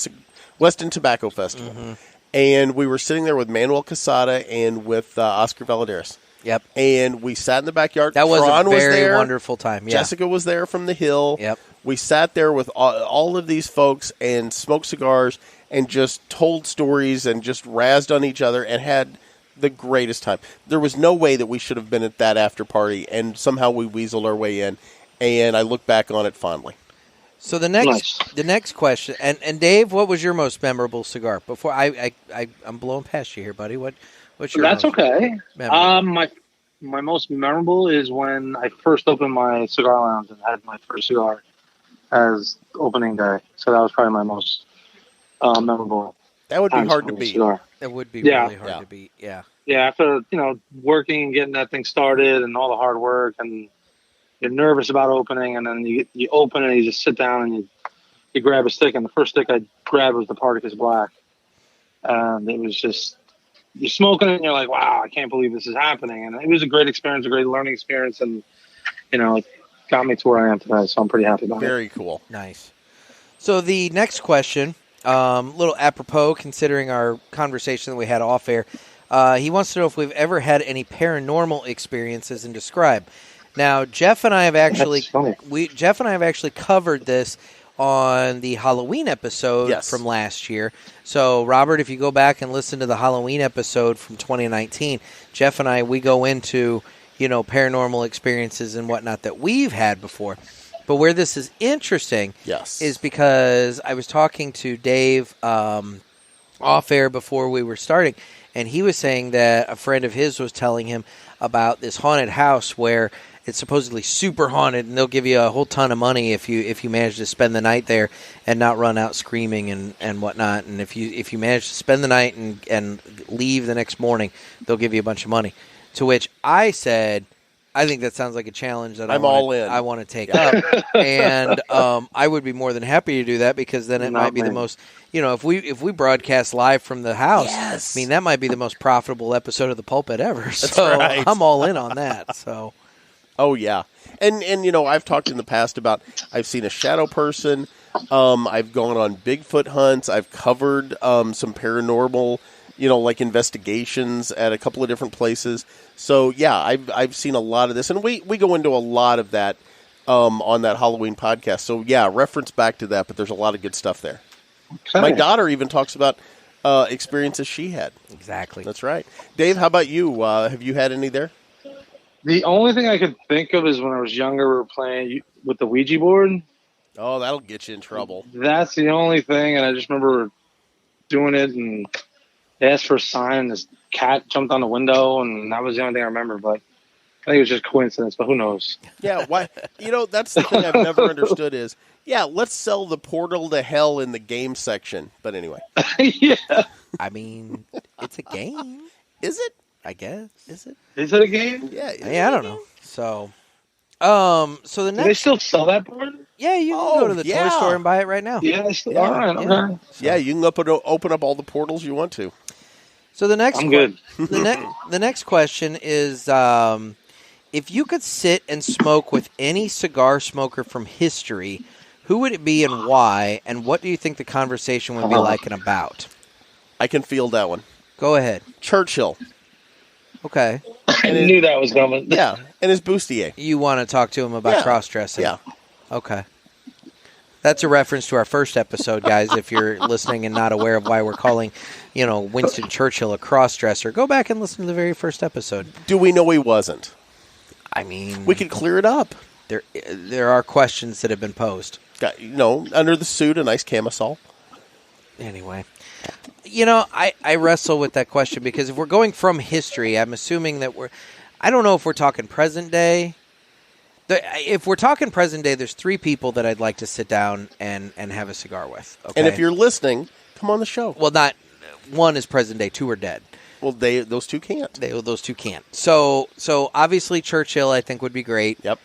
Tobacco Festival. Mm-hmm. And we were sitting there with Manuel Quesada and with Oscar Valadares. Yep. And we sat in the backyard. That was Ron a very was wonderful time. Yeah. Jessica was there from the Hill. Yep. We sat there with all of these folks and smoked cigars and just told stories and just razzed on each other and had the greatest time. There was no way that we should have been at that after party, and somehow we weaseled our way in, and I look back on it fondly. So the next question, and Dave, what was your most memorable cigar? Before I'm blowing past you here, buddy. What's your? That's okay. Memorable? My most memorable is when I first opened my cigar lounge and had my first cigar as opening day. So that was probably my most memorable. That would be hard to beat. Cigar. That would be really hard to beat. Yeah. Yeah, after working and getting that thing started and all the hard work, and you're nervous about opening, and then you open it and you just sit down and you grab a stick, and the first stick I grabbed was the Partagas Black, and it was just you're smoking it and you're like, wow, I can't believe this is happening, and it was a great experience, a great learning experience, and it got me to where I am today, so I'm pretty happy about it. Very cool. Nice. So the next question, little apropos considering our conversation that we had off air. He wants to know if we've ever had any paranormal experiences and describe. Now, Jeff and I have actually covered this on the Halloween episode from last year. So, Robert, if you go back and listen to the Halloween episode from 2019, Jeff and I, we go into, paranormal experiences and whatnot that we've had before. But where this is interesting is because I was talking to Dave off air before we were starting, and he was saying that a friend of his was telling him about this haunted house where it's supposedly super haunted, and they'll give you a whole ton of money if you manage to spend the night there and not run out screaming and whatnot. And if you manage to spend the night and leave the next morning, they'll give you a bunch of money. To which I said, I think that sounds like a challenge that I want to take up, and I would be more than happy to do that, because then it might be the most, if we broadcast live from the house, I mean, that might be the most profitable episode of the Pulpit ever. So right. I'm all in on that. So, oh yeah, and I've talked in the past about I've seen a shadow person, I've gone on Bigfoot hunts, I've covered some paranormal, like investigations at a couple of different places. So, yeah, I've seen a lot of this. And we go into a lot of that on that Halloween podcast. So, yeah, reference back to that, but there's a lot of good stuff there. Okay. My daughter even talks about experiences she had. Exactly. That's right. Dave, how about you? Have you had any there? The only thing I could think of is when I was younger, we were playing with the Ouija board. Oh, that'll get you in trouble. That's the only thing, and I just remember doing it, and they asked for a sign, and this cat jumped on the window, and that was the only thing I remember, but I think it was just coincidence, but who knows? Yeah, why? That's the thing I've never understood is, let's sell the portal to hell in the game section. But anyway. Yeah. I mean, it's a game. Is it? I guess. Is it? Is it a game? Yeah. I don't know. So, so the next. Do they still sell that board? Yeah, you can go to the toy store and buy it right now. Yeah, all right. Okay. Yeah, you can open up all the portals you want to. So the next, I'm good. The next question is, if you could sit and smoke with any cigar smoker from history, who would it be and why? And what do you think the conversation would be like and about? I can feel that one. Go ahead. Churchill. Okay. I knew that was coming. Yeah, and his bustier. You want to talk to him about cross-dressing? Yeah. Okay. That's a reference to our first episode, guys. If you're listening and not aware of why we're calling, Winston Churchill a cross-dresser, go back and listen to the very first episode. Do we know he wasn't? I mean, we could clear it up. There are questions that have been posed. Under the suit, a nice camisole. Anyway, I wrestle with that question because if we're going from history, I'm assuming that I don't know if we're talking present day. If we're talking present day, there's 3 people that I'd like to sit down and have a cigar with. Okay? And if you're listening, come on the show. Well, not 1 is present day, 2 are dead. Well, those two can't. Those two can't. So obviously Churchill, I think, would be great. Yep.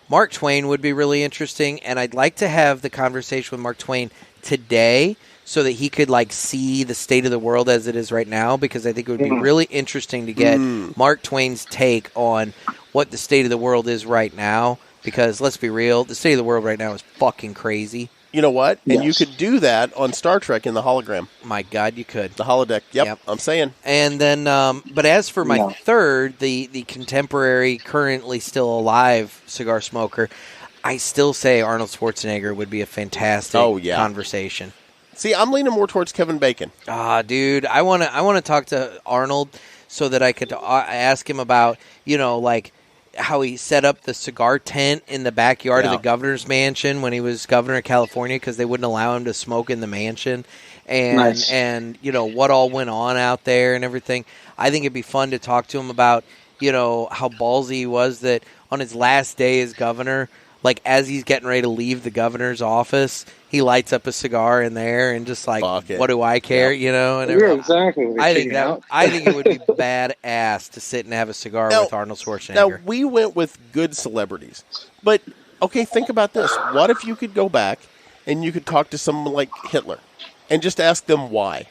Mark Twain would be really interesting, and I'd like to have the conversation with Mark Twain today so that he could see the state of the world as it is right now, because I think it would be really interesting to get Mark Twain's take on what the state of the world is right now, because let's be real, the state of the world right now is fucking crazy. You know what? Yes. And you could do that on Star Trek in the hologram. My God, you could. The holodeck. Yep. I'm saying. And then, but as for my third, the contemporary, currently still alive cigar smoker, I still say Arnold Schwarzenegger would be a fantastic conversation. See, I'm leaning more towards Kevin Bacon. Dude, I want to talk to Arnold so that I could ask him about, how he set up the cigar tent in the backyard of the governor's mansion when he was governor of California, because they wouldn't allow him to smoke in the mansion, and what all went on out there and everything. I think it'd be fun to talk to him about how ballsy he was that on his last day as governor, as he's getting ready to leave the governor's office, he lights up a cigar in there and just what do I care, and exactly. I think it would be badass to sit and have a cigar with Arnold Schwarzenegger. Now, we went with good celebrities, but okay, think about this. What if you could go back and you could talk to someone like Hitler and just ask them why?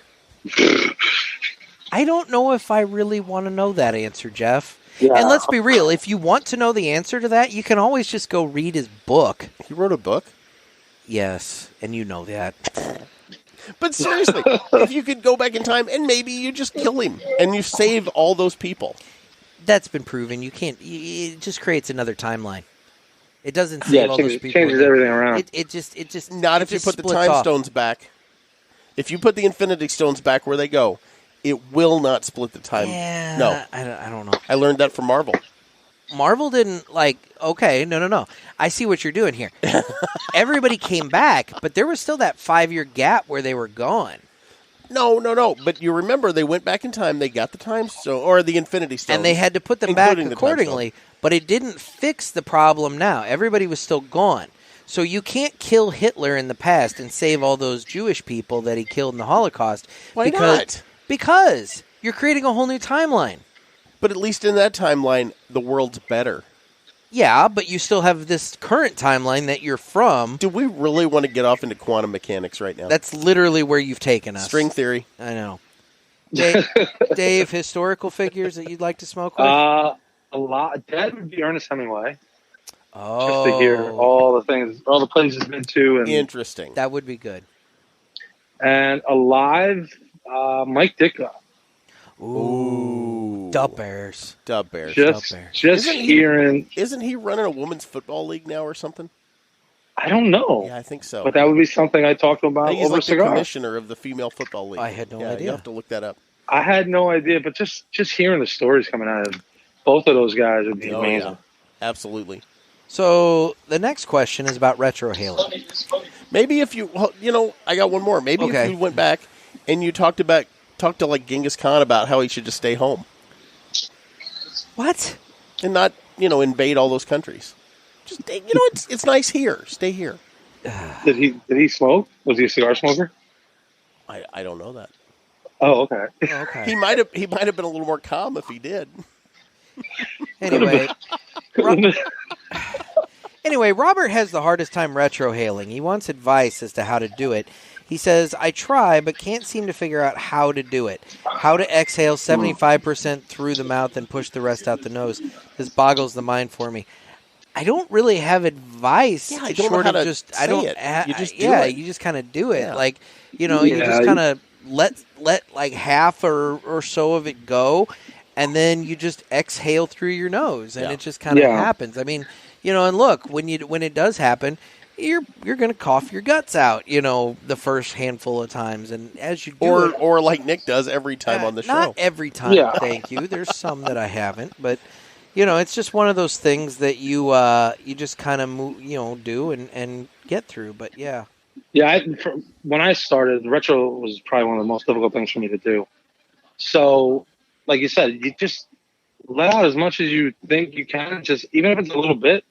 I don't know if I really want to know that answer, Jeff. Yeah. And let's be real, if you want to know the answer to that, you can always just go read his book. He wrote a book? Yes, and you know that. But seriously, if you could go back in time and maybe you just kill him and you save all those people. That's been proven. You can't. It just creates another timeline. It doesn't save all those people. Changes everything around. It just not if you put the time stones back. If you put the Infinity Stones back where they go, it will not split the time. Yeah, no, I don't know. I learned that from Marvel. Marvel didn't okay, no. I see what you're doing here. Everybody came back, but there was still that 5-year gap where they were gone. No. But you remember they went back in time, they got the time stone, or the Infinity Stones. And they had to put them back accordingly, but it didn't fix the problem now. Everybody was still gone. So you can't kill Hitler in the past and save all those Jewish people that he killed in the Holocaust. Why not? Because you're creating a whole new timeline. But at least in that timeline, the world's better. Yeah, but you still have this current timeline that you're from. Do we really want to get off into quantum mechanics right now? That's literally where you've taken us. String theory. I know. Dave, historical figures that you'd like to smoke with? A lot. Dad would be Ernest Hemingway. Oh. Just to hear all the things, all the places he's been to. And, interesting. That would be good. And alive, Mike Ditka. Ooh. Dub Bears. Just hearing. Isn't he running a women's football league now or something? I don't know. Yeah, I think so. But that would be something I talked about I think he's over the commissioner of the female football league. I had no idea. You have to look that up. I had no idea, but just hearing the stories coming out of both of those guys would be amazing. Yeah. Absolutely. So the next question is about retrohaling. Maybe if I got one more. Maybe if you went back and you talked to Genghis Khan about how he should just stay home. What? And not, invade all those countries. Just, it's nice here. Stay here. Did he smoke? Was he a cigar smoker? I don't know that. Oh, okay. He might have been a little more calm if he did. Anyway, Robert has the hardest time retrohaling. He wants advice as to how to do it. He says, I try, but can't seem to figure out how to do it. How to exhale 75% through the mouth and push the rest out the nose. This boggles the mind for me. I don't really have advice. Yeah, I don't know how to say it. You just do it. You just kind of do it. Yeah. You just kind of let half or so of it go, and then you just exhale through your nose, and it just kind of happens. I mean, and look, when it does happen, you're going to cough your guts out, the first handful of times, and as you do it, or like Nick does every time on the show. Not every time, thank you. There's some that I haven't, but it's just one of those things that you just kind of do and get through. But yeah. When I started, retro was probably one of the most difficult things for me to do. So, like you said, you just let out as much as you think you can. Just even if it's a little bit,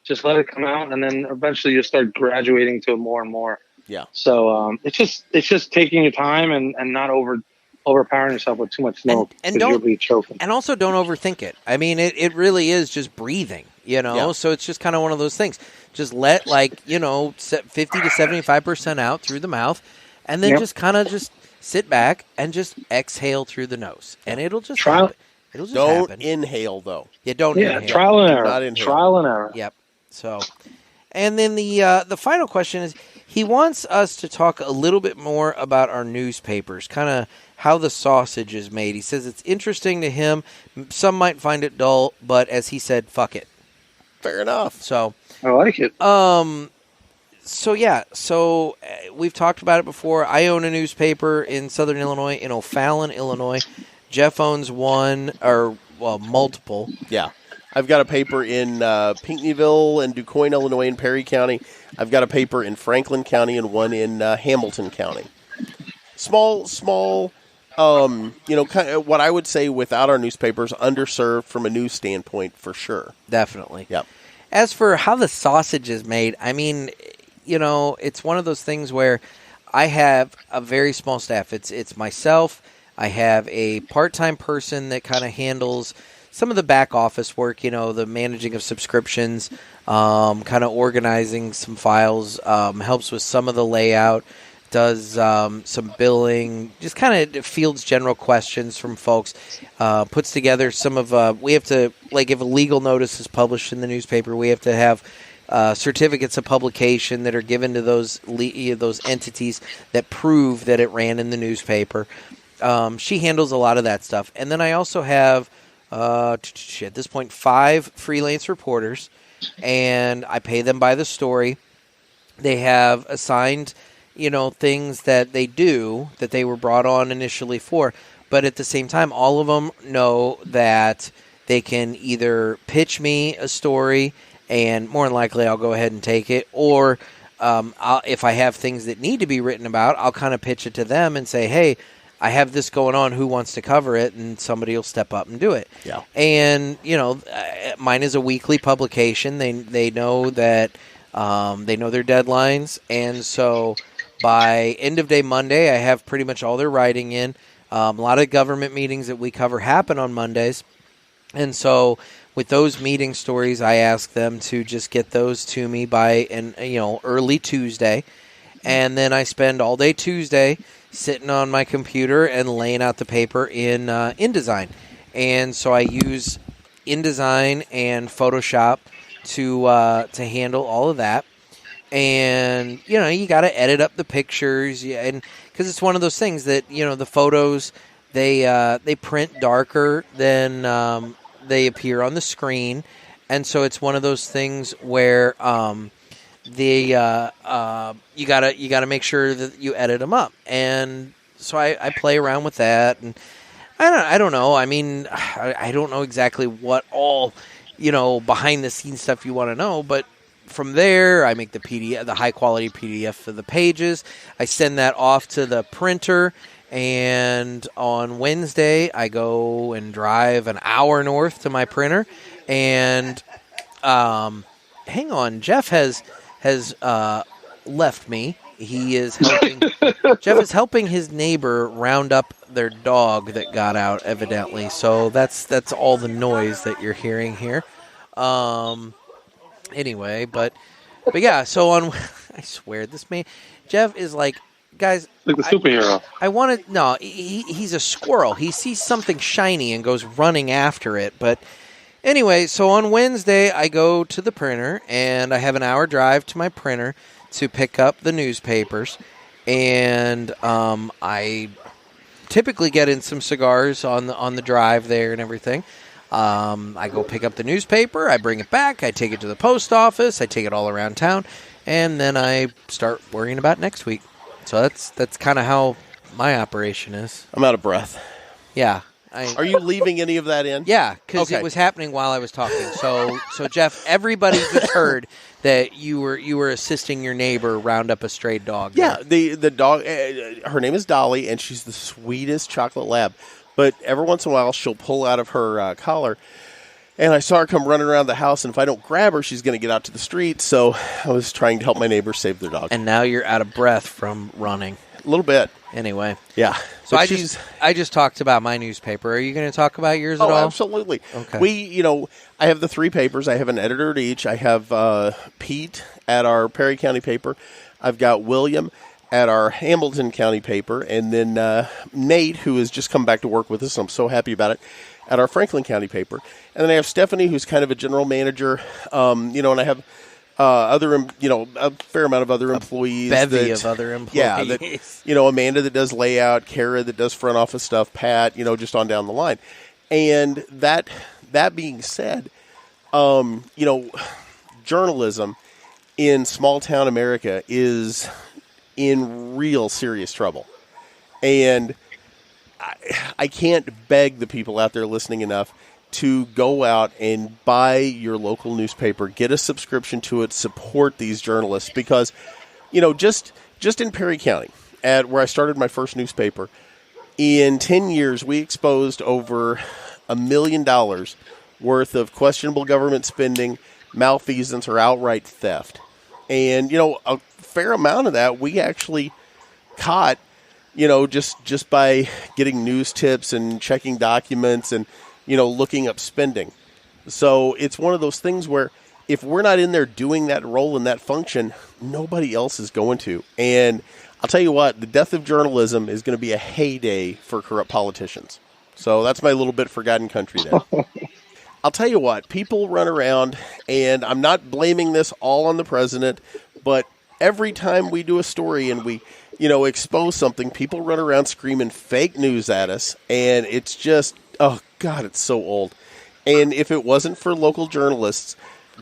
just let it come out, and then eventually you'll start graduating to more and more. Yeah. So it's just taking your time and not overpowering yourself with too much smoke, and because you'll be choking. And also don't overthink it. I mean, it really is just breathing, Yeah. So it's just kind of one of those things. Just let 50 to 75% out through the mouth, and then just kind of just sit back and just exhale through the nose, and it'll just happen. It'll just Don't happen. inhale, though. Yeah, don't inhale. Trial and error. Not inhale. Trial and error. Yep. So, and then the final question is, he wants us to talk a little bit more about our newspapers, kind of how the sausage is made. He says it's interesting to him. Some might find it dull, but as he said, fuck it. Fair enough. So I like it. So we've talked about it before. I own a newspaper in Southern Illinois, in O'Fallon, Illinois. Jeff owns one, or multiple. Yeah. I've got a paper in Pinckneyville and DuQuoin, Illinois, in Perry County. I've got a paper in Franklin County and one in Hamilton County. Small, kind of what I would say without our newspapers, underserved from a news standpoint for sure. Definitely. Yep. As for how the sausage is made, I mean, it's one of those things where I have a very small staff. It's myself. I have a part-time person that kind of handles some of the back office work, the managing of subscriptions, kind of organizing some files, helps with some of the layout, does some billing, just kind of fields general questions from folks, puts together some of, we have to, if a legal notice is published in the newspaper, we have to have certificates of publication that are given to those entities that prove that it ran in the newspaper. She handles a lot of that stuff. And then I also have, at this point, 5 freelance reporters, and I pay them by the story. They have assigned, things that they do that they were brought on initially for. But at the same time, all of them know that they can either pitch me a story, and more than likely I'll go ahead and take it, or if I have things that need to be written about, I'll kind of pitch it to them and say, hey, I have this going on, who wants to cover it? And somebody will step up and do it. Yeah. And, mine is a weekly publication. They know that they know their deadlines. And so by end of day Monday, I have pretty much all their writing in. A lot of government meetings that we cover happen on Mondays. And so with those meeting stories, I ask them to just get those to me by early Tuesday. And then I spend all day Tuesday sitting on my computer and laying out the paper in InDesign. And so I use InDesign and Photoshop to handle all of that. And, you got to edit up the pictures, and because it's one of those things that, the photos, they print darker than they appear on the screen. And so it's one of those things where you gotta make sure that you edit them up, and so I play around with that, and I don't know. I mean, I don't know exactly what all behind the scenes stuff you want to know, but from there I make the PDF, the high quality PDF for the pages. I send that off to the printer, and on Wednesday I go and drive an hour north to my printer, and hang on, Jeff has left me. He is helping. Jeff is helping his neighbor round up their dog that got out, evidently. So that's all the noise that you're hearing here. Anyway, but yeah. So I swear this man, Jeff is like, guys, like the superhero. I want to. No, he's a squirrel. He sees something shiny and goes running after it, but. Anyway, so on Wednesday, I go to the printer, and I have an hour drive to my printer to pick up the newspapers, and I typically get in some cigars on the drive there and everything. I go pick up the newspaper, I bring it back, I take it to the post office, I take it all around town, and then I start worrying about next week. So that's kind of how my operation is. I'm out of breath. Yeah. Are you leaving any of that in? Yeah, because it was happening while I was talking. So Jeff, everybody just heard that you were assisting your neighbor round up a stray dog. Yeah, the dog. Her name is Dolly, and she's the sweetest chocolate lab. But every once in a while, she'll pull out of her collar, and I saw her come running around the house. And if I don't grab her, she's going to get out to the street. So I was trying to help my neighbors save their dog. And now you're out of breath from running. A little bit. Anyway. Yeah. So I just talked about my newspaper. Are you going to talk about yours at all? Oh, absolutely. Okay. I have the 3 papers. I have an editor at each. I have Pete at our Perry County paper. I've got William at our Hamilton County paper, and then Nate, who has just come back to work with us. I'm so happy about it, at our Franklin County paper. And then I have Stephanie, who's kind of a general manager, and I have a fair amount of other employees. Bevy of other employees. Yeah, Amanda that does layout, Kara that does front office stuff, Pat, just on down the line. And that being said, journalism in small town America is in real serious trouble. And I can't beg the people out there listening enough to go out and buy your local newspaper, get a subscription to it, support these journalists. Because, just in Perry County, at where I started my first newspaper, in 10 years, we exposed over $1 million worth of questionable government spending, malfeasance, or outright theft. And, a fair amount of that we actually caught, just by getting news tips and checking documents and, looking up spending. So it's one of those things where if we're not in there doing that role and that function, nobody else is going to. And I'll tell you what, the death of journalism is going to be a heyday for corrupt politicians. So that's my little bit forgotten country there. I'll tell you what, people run around, and I'm not blaming this all on the president, but every time we do a story and we, expose something, people run around screaming fake news at us, and it's just, oh God, it's so old. And if it wasn't for local journalists,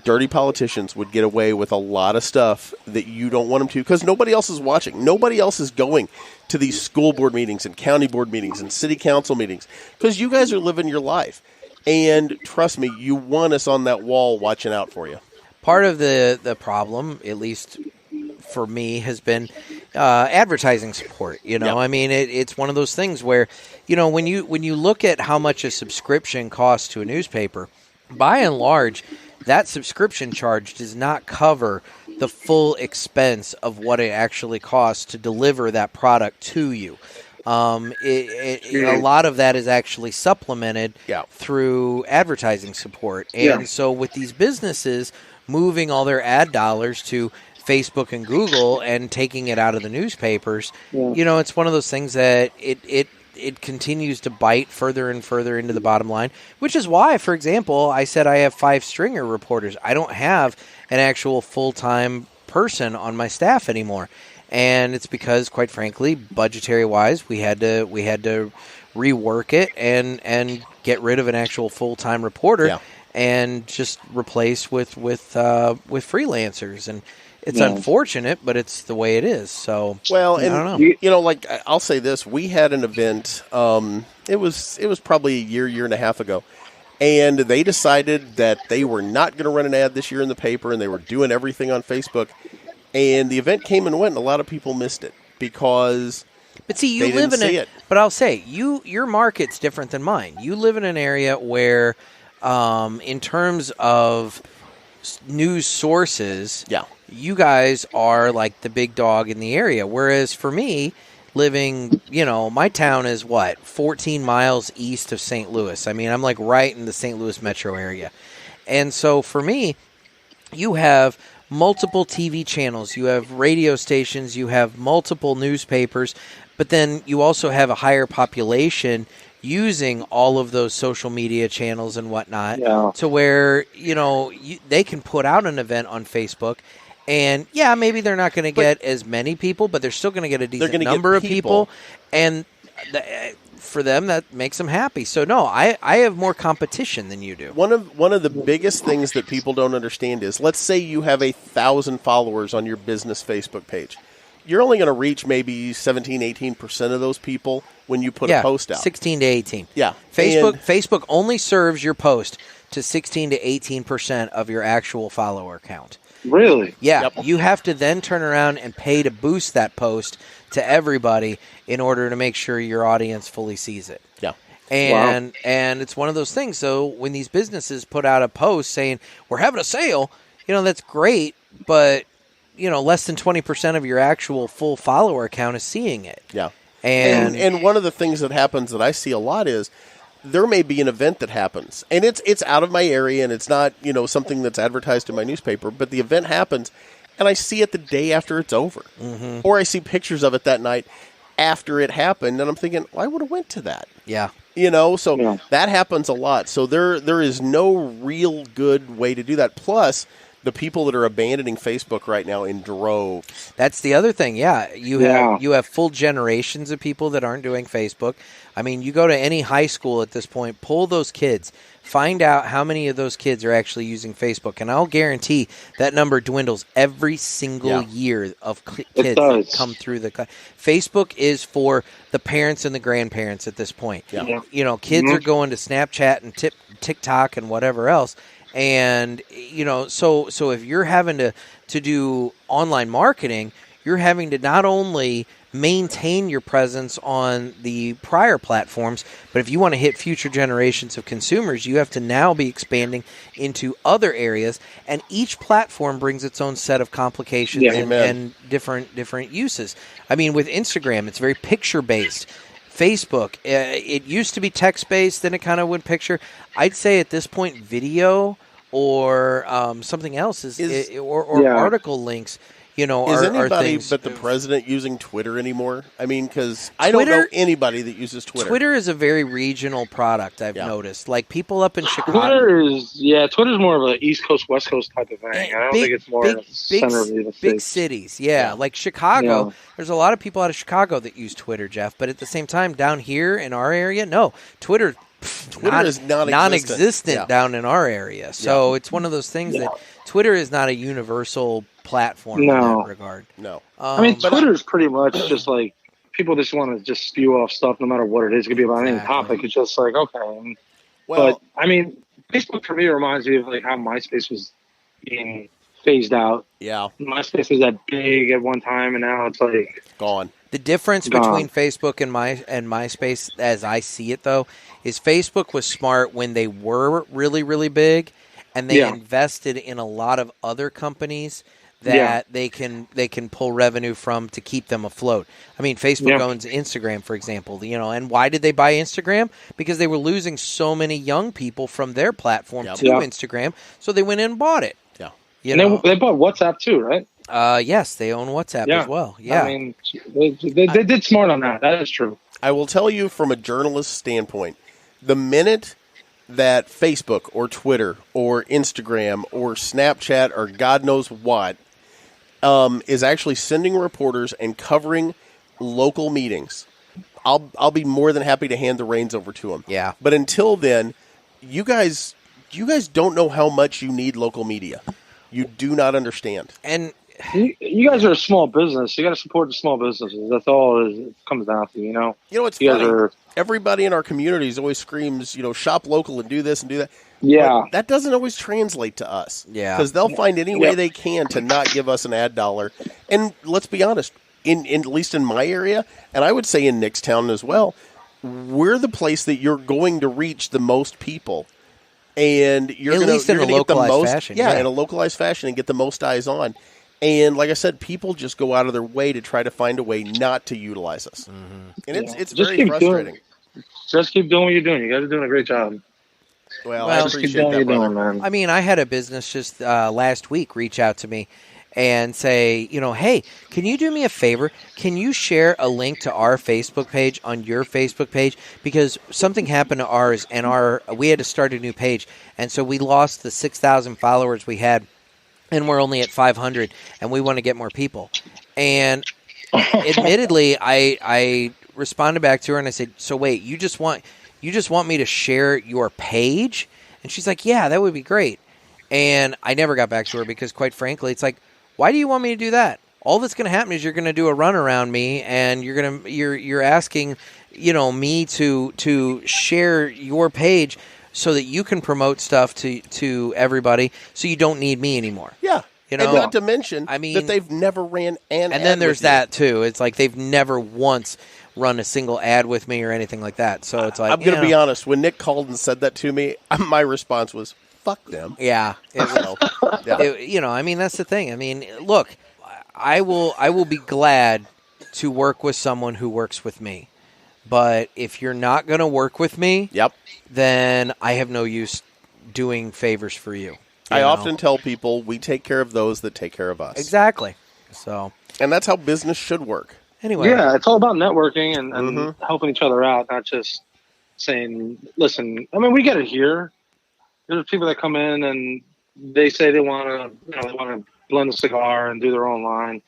dirty politicians would get away with a lot of stuff that you don't want them to, because nobody else is watching. Nobody else is going to these school board meetings and county board meetings and city council meetings, because you guys are living your life. And trust me, you want us on that wall watching out for you. Part of the problem, at least for me, has been advertising support. Yep. I mean, it's one of those things where, when you look at how much a subscription costs to a newspaper, by and large, that subscription charge does not cover the full expense of what it actually costs to deliver that product to you. A lot of that is actually supplemented through advertising support. And so with these businesses moving all their ad dollars to Facebook and Google and taking it out of the newspapers, it's one of those things that it continues to bite further and further into the bottom line, which is why, for example, I said I have 5 stringer reporters. I don't have an actual full-time person on my staff anymore. And it's because, quite frankly, budgetary-wise, we had to rework it and get rid of an actual full-time reporter and just replace with freelancers. And it's unfortunate, but it's the way it is. So, well, and I don't know. I'll say this: we had an event. It was probably a year and a half ago, and they decided that they were not going to run an ad this year in the paper, and they were doing everything on Facebook. And the event came and went, and a lot of people missed it because but see, you live in it. But I'll say, your market's different than mine. You live in an area where, in terms of news sources, you guys are like the big dog in the area. Whereas for me, living, my town is 14 miles east of St. Louis. I mean, I'm like right in the St. Louis metro area. And so for me, you have multiple TV channels, you have radio stations, you have multiple newspapers, but then you also have a higher population using all of those social media channels and whatnot to where, they can put out an event on Facebook and, maybe they're not going to get as many people, but they're still going to get a decent number of people. And for them, that makes them happy. So, no, I have more competition than you do. One of the biggest things that people don't understand is, let's say you have 1,000 followers on your business Facebook page. You're only going to reach maybe 17, 18% of those people when you put a post out. 16 to 18. Yeah. Facebook only serves your post to 16 to 18% of your actual follower count. Really? Yeah. Yep. You have to then turn around and pay to boost that post to everybody in order to make sure your audience fully sees it. Yeah. And it's one of those things. So when these businesses put out a post saying, we're having a sale, that's great, but less than 20% of your actual full follower account is seeing it. Yeah. And one of the things that happens that I see a lot is there may be an event that happens, and it's out of my area, and it's not something that's advertised in my newspaper, but the event happens, and I see it the day after it's over, or I see pictures of it that night after it happened, and I'm thinking, well, I would have went to that. Yeah. So that happens a lot. So there is no real good way to do that. Plus, the people that are abandoning Facebook right now in droves. That's the other thing. Yeah, you have full generations of people that aren't doing Facebook. I mean, you go to any high school at this point, pull those kids, find out how many of those kids are actually using Facebook, and I'll guarantee that number dwindles every single year of kids that come through the Facebook is for the parents and the grandparents at this point. Yeah. Kids are going to Snapchat and TikTok and whatever else. And, so if you're having to do online marketing, you're having to not only maintain your presence on the prior platforms, but if you want to hit future generations of consumers, you have to now be expanding into other areas. And each platform brings its own set of complications and different uses. I mean, with Instagram, it's very picture-based. Facebook, it used to be text-based, then it kind of went picture. I'd say at this point, video or something else or article links, is anybody but the president using Twitter anymore? I mean, because I don't know anybody that uses Twitter. Twitter is a very regional product, I've noticed. Like, people up in Chicago. Twitter's more of an East Coast, West Coast type of thing. I don't think it's more in the center of the States. Big cities, like Chicago. There's a lot of people out of Chicago that use Twitter, Jeff. But at the same time, down here in our area, no. Twitter is non-existent down in our area. So it's one of those things that Twitter is not a universal platform in that regard. No. I mean, Twitter is pretty much just like people just want to just spew off stuff no matter what it is. It could be about any topic. It's just like, okay. But, I mean, Facebook for me reminds me of like how MySpace was being phased out. Yeah. MySpace was that big at one time, and now it's like gone. The difference between Facebook and MySpace, as I see it, though, is Facebook was smart when they were really, really big, and they invested in a lot of other companies that they can pull revenue from to keep them afloat. I mean, Facebook owns Instagram, for example. And why did they buy Instagram? Because they were losing so many young people from their platform to Instagram, so they went in and bought it. Yeah, they bought WhatsApp too, right? Yes, they own WhatsApp as well. Yeah, I mean, they did smart on that. That is true. I will tell you from a journalist standpoint, the minute that Facebook or Twitter or Instagram or Snapchat or God knows what is actually sending reporters and covering local meetings, I'll be more than happy to hand the reins over to them. Yeah. But until then, you guys don't know how much you need local media. You do not understand. And you guys are a small business. You got to support the small businesses. That's all it comes down to, You know what's funny? Everybody in our communities always screams, shop local and do this and do that. Yeah. But that doesn't always translate to us. Yeah. Because they'll find any way they can to not give us an ad dollar. And let's be honest, in at least in my area, and I would say in Nickstown as well, we're the place that you're going to reach the most people. And you're going to get the most fashion. In a localized fashion and get the most eyes on. And like I said, people just go out of their way to try to find a way not to utilize us. Mm-hmm. And it's very frustrating. Just keep doing what you're doing. You guys are doing a great job. Well, I appreciate that, brother. Man. I mean, I had a business just last week reach out to me and say, hey, can you do me a favor? Can you share a link to our Facebook page on your Facebook page? Because something happened to ours, and we had to start a new page. And so we lost the 6,000 followers we had, and we're only at 500, and we want to get more people. And admittedly, I responded back to her, and I said, so wait, you just want me to share your page? And she's like, yeah, that would be great. And I never got back to her because, quite frankly, it's like, why do you want me to do that? All that's going to happen is you're going to do a run around me, and you're asking, me to share your page so that you can promote stuff to everybody, so you don't need me anymore. Yeah. And not to mention that they've never ran an ad. And then there's that too. It's like they've never once run a single ad with me or anything like that. So it's like, I'm going to be honest. When Nick called and said that to me, my response was, fuck them. Yeah. That's the thing. I mean, look, I will be glad to work with someone who works with me. But if you're not going to work with me, then I have no use doing favors for you. I often tell people we take care of those that take care of us. Exactly. So, and that's how business should work. Anyway. Yeah, it's all about networking and helping each other out, not just saying, listen, I mean, we get it here. There's people that come in and they say they want to blend a cigar and do their own line.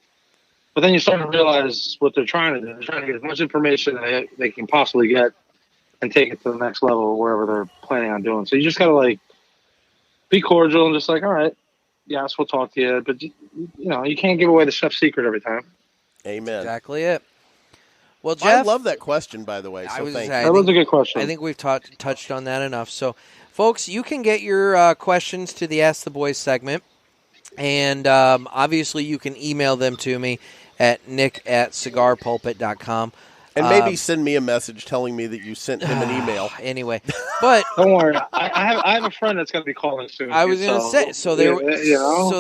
But then you start to realize what they're trying to do. They're trying to get as much information that they can possibly get and take it to the next level wherever they're planning on doing. So you just got to be cordial and just all right, yes, we'll talk to you. But, you can't give away the chef's secret every time. Amen. Exactly it. Well, Jeff, I love that question, by the way. So thank you. That was a good question. I think we've touched on that enough. So, folks, you can get your questions to the Ask the Boys segment. And obviously you can email them to me at nick@cigarpulpit.com. And maybe send me a message telling me that you sent him an email. Anyway, but don't worry, I have a friend that's going to be calling soon. I was going to say, so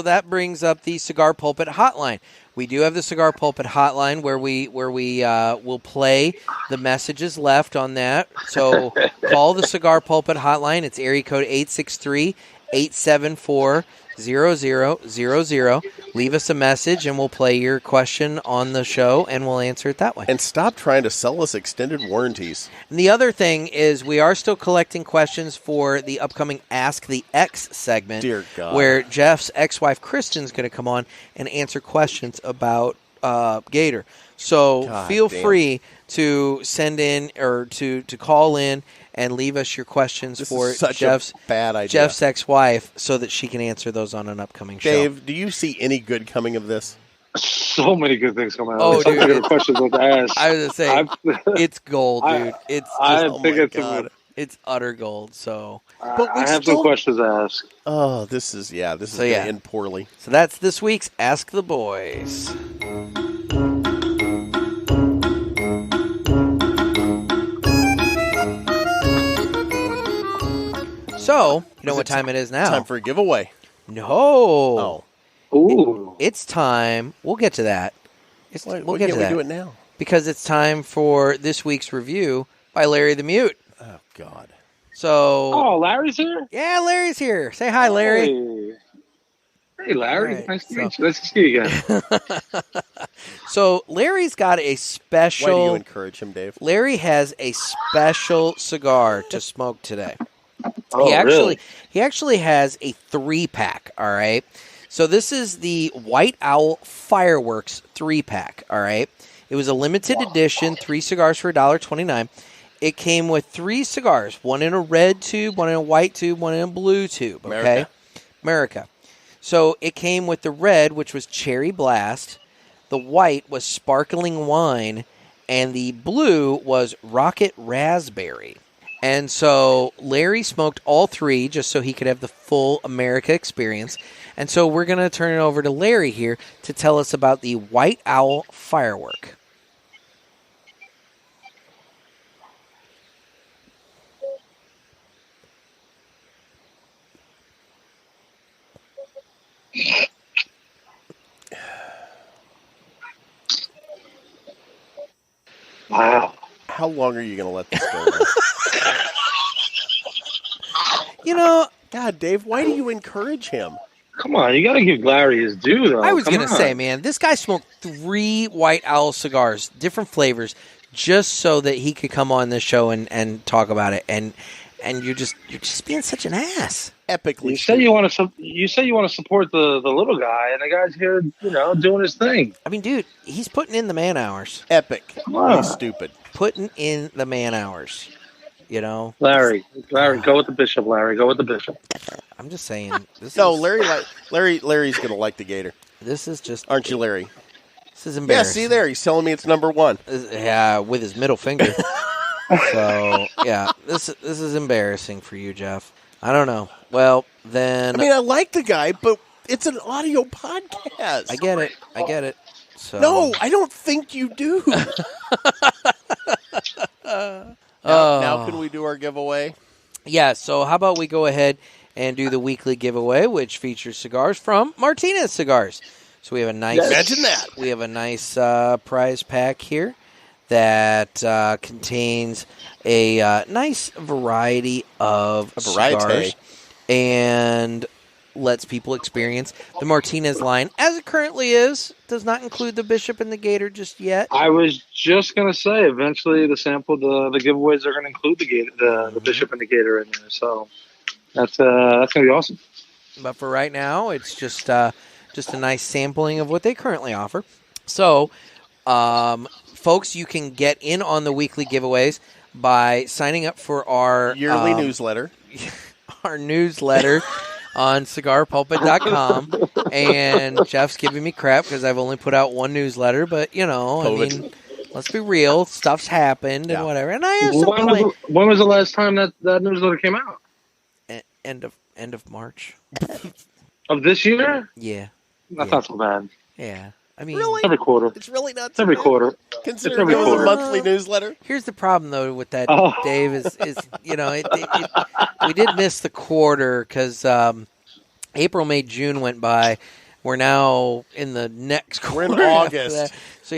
that brings up the Cigar Pulpit hotline. We do have the Cigar Pulpit hotline where we will play the messages left on that. So call the Cigar Pulpit hotline. It's area code 863-874-0000. Leave us a message and we'll play your question on the show and we'll answer it that way. And stop trying to sell us extended warranties. And the other thing is we are still collecting questions for the upcoming Ask the X segment. Dear God. Where Jeff's ex-wife Kristen's going to come on and answer questions about Gator. So feel free to send in or to call in and leave us your questions for Jeff's ex-wife so that she can answer those on an upcoming show. Dave, do you see any good coming of this? So many good things coming out. Oh, dude, good questions to ask. I was going to say, it's gold, dude. It's utter gold. So, I have some questions to ask. Oh, this is going to end poorly. So that's this week's Ask the Boys. So, you know what time it is now? Time for a giveaway. No. Oh. Ooh. It's time. We'll get to that. We'll get to that. We do it now? Because it's time for this week's review by Larry the Mute. Oh, God. So. Oh, Larry's here? Yeah, Larry's here. Say hi, Larry. Hey Larry. Right, nice to meet you. Nice to see you again. So, Larry's got a special. Why do you encourage him, Dave? Larry has a special cigar to smoke today. Oh, really? He actually has a 3-pack, all right? So this is the White Owl Fireworks 3-pack, all right? It was a limited edition, 3 cigars for $1.29. It came with 3 cigars, one in a red tube, one in a white tube, one in a blue tube, okay? America. So it came with the red, which was Cherry Blast, the white was Sparkling Wine, and the blue was Rocket Raspberry. And so Larry smoked all 3 just so he could have the full America experience. And so we're going to turn it over to Larry here to tell us about the White Owl Firework. Wow. How long are you going to let this go? God, Dave, why do you encourage him? Come on, you got to give Larry his due, though. I was going to say, man, this guy smoked 3 White Owl cigars, different flavors, just so that he could come on this show and talk about it. And you're just being such an ass. Epically. You say you want to support the little guy, and the guy's here, doing his thing. I mean, dude, he's putting in the man hours. Epic. He's stupid. Putting in the man hours. Larry, go with the Bishop. Larry, go with the Bishop. I'm just saying. Larry's gonna like the Gator. This is just, aren't you, Larry? This is embarrassing. Yeah, see there, he's telling me it's number 1. Yeah, with his middle finger. So yeah, this is embarrassing for you, Jeff. I don't know. Well, then. I mean, I like the guy, but it's an audio podcast. I get it. So. No, I don't think you do. Now can we do our giveaway? Yeah, so how about we go ahead and do the weekly giveaway, which features cigars from Martinez Cigars. So we have a nice. Yes. Imagine that. We have a nice prize pack here that contains a nice variety of cigars and lets people experience the Martinez line as it currently is. Does not include the Bishop and the Gator just yet. I was just gonna say, eventually the giveaways are gonna include the Bishop and the Gator in there. So that's gonna be awesome. But for right now, it's just a nice sampling of what they currently offer. So, folks, you can get in on the weekly giveaways by signing up for our yearly newsletter. Our newsletter on cigarpulpit.com. And Jeff's giving me crap because I've only put out one newsletter. But, COVID. I mean, let's be real. Stuff's happened and whatever. And I have when was the last time that newsletter came out? End of March. Of this year? Yeah. That's not so bad. Yeah. I mean, really? Every quarter. It's really not It's every bad. quarter. Considering it was a monthly newsletter. Here's the problem, though, with that, Dave, is we did miss the quarter because April, May, June went by. We're now in the next quarter. We're in August. So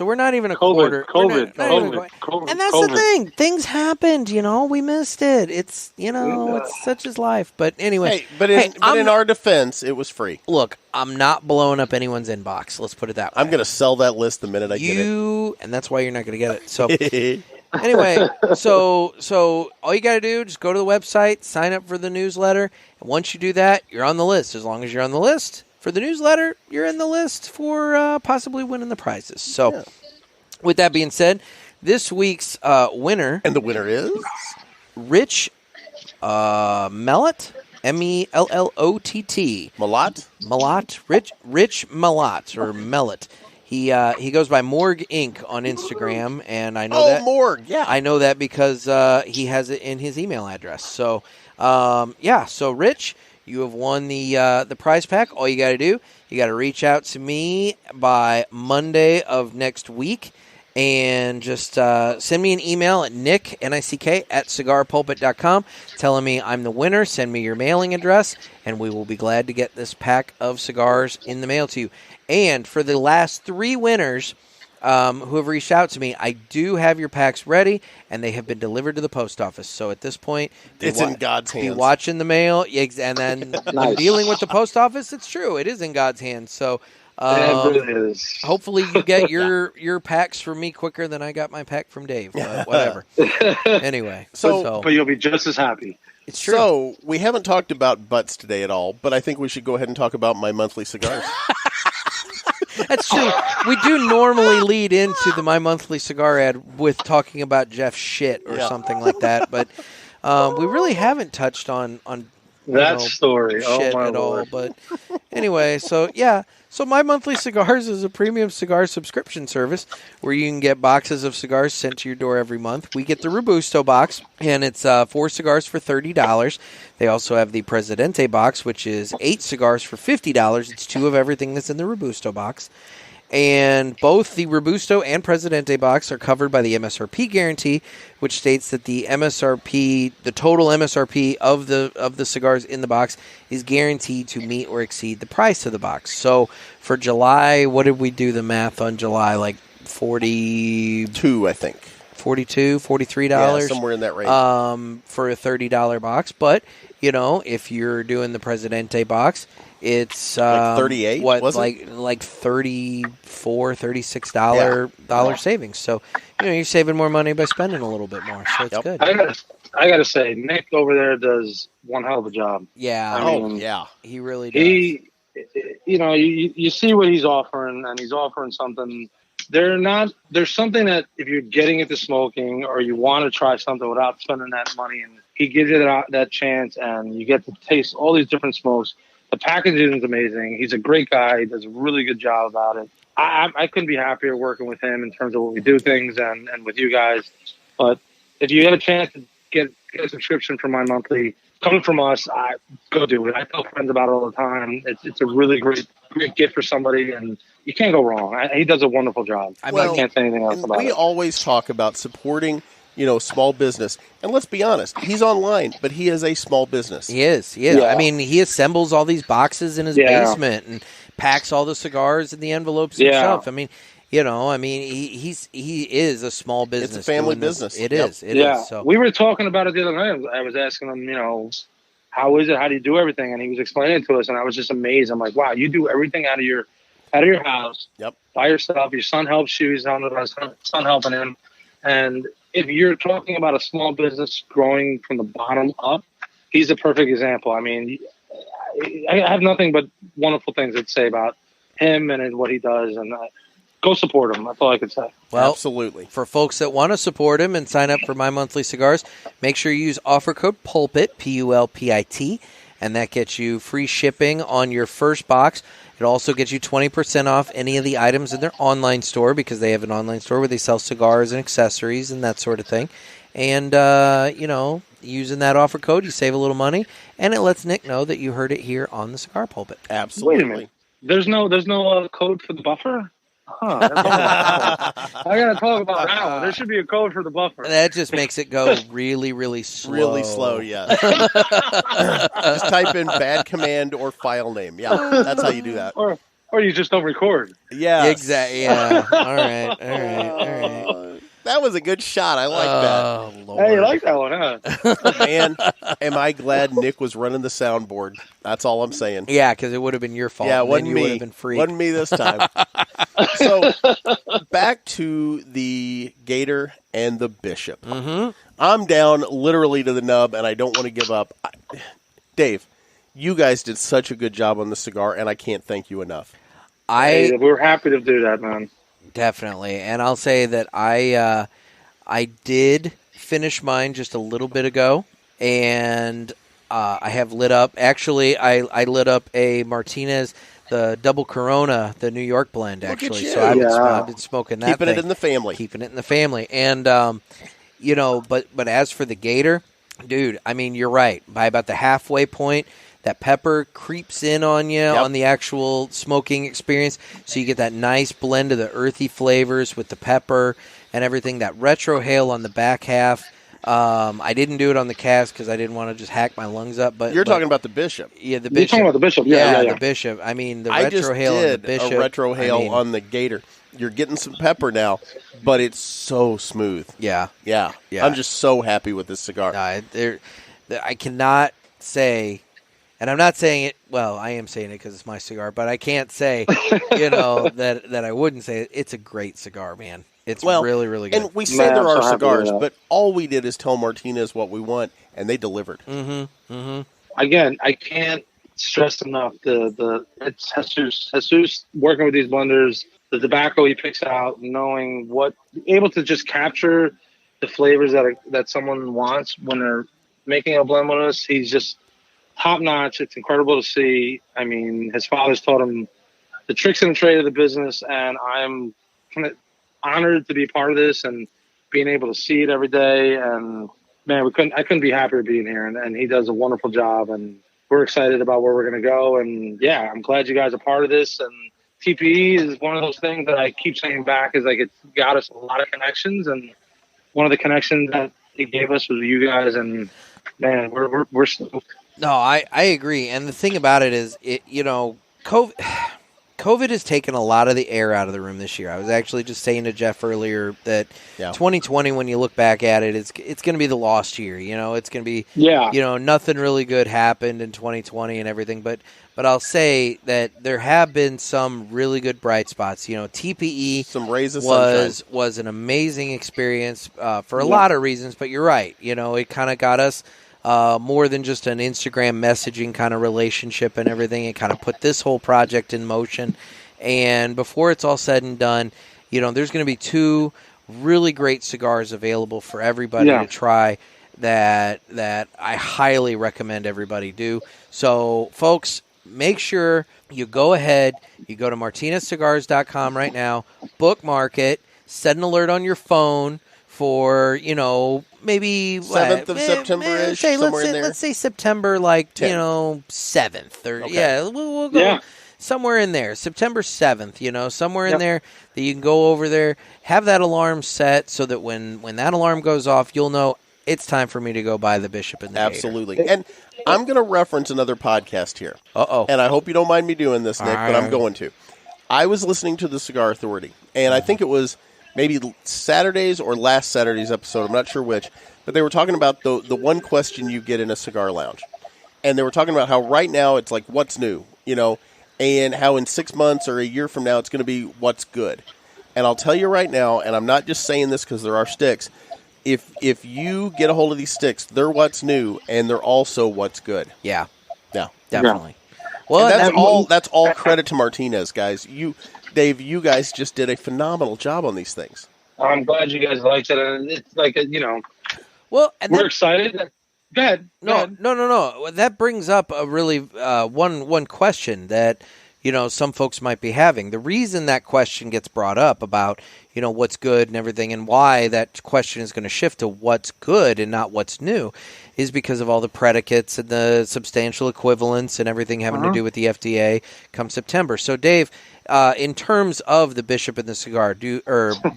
we're not even a COVID, quarter. COVID. And that's the thing. Things happened, we missed it. It's, it's such as life. But anyway. Hey, but in our defense, it was free. Look, I'm not blowing up anyone's inbox. Let's put it that way. I'm going to sell that list the minute I get it. And that's why you're not going to get it. So anyway, so all you got to do, just go to the website, sign up for the newsletter. And once you do that, you're on the list. As long as you're on the list for the newsletter, you're in the list for possibly winning the prizes. So with that being said, this week's winner. And the winner is? Rich Mellott. Mellott. Malott? Rich Mellott or Mellott. He goes by Morg Inc. on Instagram, and I know that. Morg, yeah. I know that because he has it in his email address. So, so Rich, you have won the prize pack. All you got to do, you got to reach out to me by Monday of next week, and just send me an email at nick@cigarpulpit.com telling me I'm the winner. Send me your mailing address, and we will be glad to get this pack of cigars in the mail to you. And for the last 3 winners who have reached out to me, I do have your packs ready, and they have been delivered to the post office. So at this point, it's in God's hands. Be watching the mail, and then when dealing with the post office, it's true. It is in God's hands. So hopefully you get your packs from me quicker than I got my pack from Dave. But whatever. Anyway, but you'll be just as happy. It's true. So we haven't talked about butts today at all, but I think we should go ahead and talk about My Monthly Cigars. That's true. We do normally lead into the My Monthly Cigar ad with talking about Jeff's shit or something like that, but we really haven't touched on that story shit at all. But anyway, so My Monthly Cigars is a premium cigar subscription service where you can get boxes of cigars sent to your door every month. We get the Robusto box, and it's 4 cigars for $30. They also have the Presidente box, which is 8 cigars for $50. It's 2 of everything that's in the Robusto box. And both the Robusto and Presidente box are covered by the MSRP guarantee, which states that the total MSRP of the cigars in the box is guaranteed to meet or exceed the price of the box. So for July, what did we do the math on July? Like 42, I think. $42, $43. Yeah, somewhere in that range. For a $30 box. But, if you're doing the Presidente box, it's like 38. What was like $34, $36 savings. So you're saving more money by spending a little bit more. So it's good. I gotta say, Nick over there does one hell of a job. Yeah, he really does. You see what he's offering, and he's offering something. There's something that if you're getting into smoking or you want to try something without spending that money, and he gives you that chance, and you get to taste all these different smokes. The packaging is amazing. He's a great guy. He does a really good job about it. I couldn't be happier working with him in terms of what we do things and with you guys. But if you have a chance to get a subscription for My Monthly, coming from us, go do it. I tell friends about it all the time. It's a really great gift for somebody, and you can't go wrong. He does a wonderful job. I can't say anything else about it. We always talk about supporting small business. And let's be honest, he's online, but he is a small business. He is. Yeah. I mean, he assembles all these boxes in his basement and packs all the cigars in the envelopes himself. I mean, he is a small business. It's a family business. It is. It is. So we were talking about it the other night. I was asking him, how is it? How do you do everything? And he was explaining it to us, and I was just amazed. I'm like, wow, you do everything out of your house, by yourself. Your son helps you. He's on the son helping him. And if you're talking about a small business growing from the bottom up, he's a perfect example. I mean, I have nothing but wonderful things to say about him and what he does. And go support him. That's all I can say. Well, absolutely. For folks that want to support him and sign up for My Monthly Cigars, make sure you use offer code PULPIT, PULPIT, and that gets you free shipping on your first box. It also gets you 20% off any of the items in their online store, because they have an online store where they sell cigars and accessories and that sort of thing. And, using that offer code, you save a little money, and it lets Nick know that you heard it here on the Cigar Pulpit. Absolutely. Wait a minute. There's no code for the buffer? Huh, I got to talk about that one. There should be a code for the buffer. That just makes it go really, really slow. Really slow, yeah. Just type in bad command or file name. Yeah, that's how you do that. Or you just don't record. Yeah. Exactly. Yeah. All right. That was a good shot. I like that. Lord. Hey, you like that one, huh? Man, am I glad Nick was running the soundboard. That's all I'm saying. Yeah, because it would have been your fault. Yeah, it wasn't you me. would have been free. Wasn't me this time. So, back to the Gator and the Bishop. Mm-hmm. I'm down literally to the nub, and I don't want to give up. Dave, you guys did such a good job on the cigar, and I can't thank you enough. We're happy to do that, man. Definitely. And I'll say that I did finish mine just a little bit ago, and I have lit up. Actually, I lit up a Martinez, the double Corona, the New York blend, actually. Look at you. So I've been smoking that Keeping it in the family. Keeping it in the family. And, but as for the Gator, dude, I mean, you're right. By about the halfway point, that pepper creeps in on you on the actual smoking experience. So you get that nice blend of the earthy flavors with the pepper and everything. That retrohale on the back half. I didn't do it on the cask because I didn't want to just hack my lungs up. But you're talking about the Bishop. Yeah, the You're Bishop. talking about the Bishop. Yeah. The Bishop. I mean, the I just retrohale on the did Bishop. a retrohale on the Gator. You're getting some pepper now, but it's so smooth. Yeah. I'm just so happy with this cigar. I cannot say, and I'm not saying it, well, I am saying it because it's my cigar, but I can't say, that I wouldn't say it. It's a great cigar, man. It's really, really good. And we say there are cigars, but all we did is tell Martinez what we want, and they delivered. Mm-hmm. Mm-hmm. Again, I can't stress enough it's Jesus working with these blenders, the tobacco he picks out, knowing able to just capture the flavors that someone wants when they're making a blend with us. He's just top notch. It's incredible to see. I mean, his father's taught him the tricks and the trade of the business, and I'm kind of honored to be part of this and being able to see it every day. And man, I couldn't be happier being here. And he does a wonderful job, and we're excited about where we're going to go. And yeah, I'm glad you guys are part of this. And TPE is one of those things that I keep saying back is like, it's got us a lot of connections. And one of the connections that he gave us was you guys. And man, we're stoked. No, I agree. And the thing about it is, COVID has taken a lot of the air out of the room this year. I was actually just saying to Jeff earlier that 2020, when you look back at it, it's going to be the lost year. It's going to be, nothing really good happened in 2020 and everything. But I'll say that there have been some really good bright spots. TPE some rays of was an amazing experience for a lot of reasons. But you're right. It kind of got us more than just an Instagram messaging kind of relationship and everything. It kind of put this whole project in motion. And before it's all said and done, there's going to be 2 really great cigars available for everybody to try that I highly recommend everybody do. So, folks, make sure you go ahead, you go to martinezcigars.com right now, bookmark it, set an alert on your phone for, maybe 7th of September-ish, somewhere in there. Let's say September, 7th or we'll go somewhere in there, September 7th, somewhere in there that you can go over there, have that alarm set so that when that alarm goes off, you'll know it's time for me to go buy the Bishop and the Gator. Absolutely. And I'm going to reference another podcast here. Uh-oh. And I hope you don't mind me doing this, Nick, but I'm going to. I was listening to the Cigar Authority, and I think it was maybe Saturday's or last Saturday's episode. I'm not sure which. But they were talking about the one question you get in a cigar lounge. And they were talking about how right now it's like, what's new? And how in 6 months or a year from now it's going to be what's good. And I'll tell you right now, and I'm not just saying this because there are sticks, if you get a hold of these sticks, they're what's new, and they're also what's good. Yeah. Yeah. Definitely. Yeah. Well, and that's all credit to Martinez, guys. Dave, you guys just did a phenomenal job on these things. I'm glad you guys liked it, and it's like well, and we're excited. Go ahead. No. That brings up a really one question that some folks might be having. The reason that question gets brought up about what's good and everything, and why that question is going to shift to what's good and not what's new, is because of all the predicates and the substantial equivalence and everything having to do with the FDA come September. So, Dave, in terms of the Bishop and the Cigar,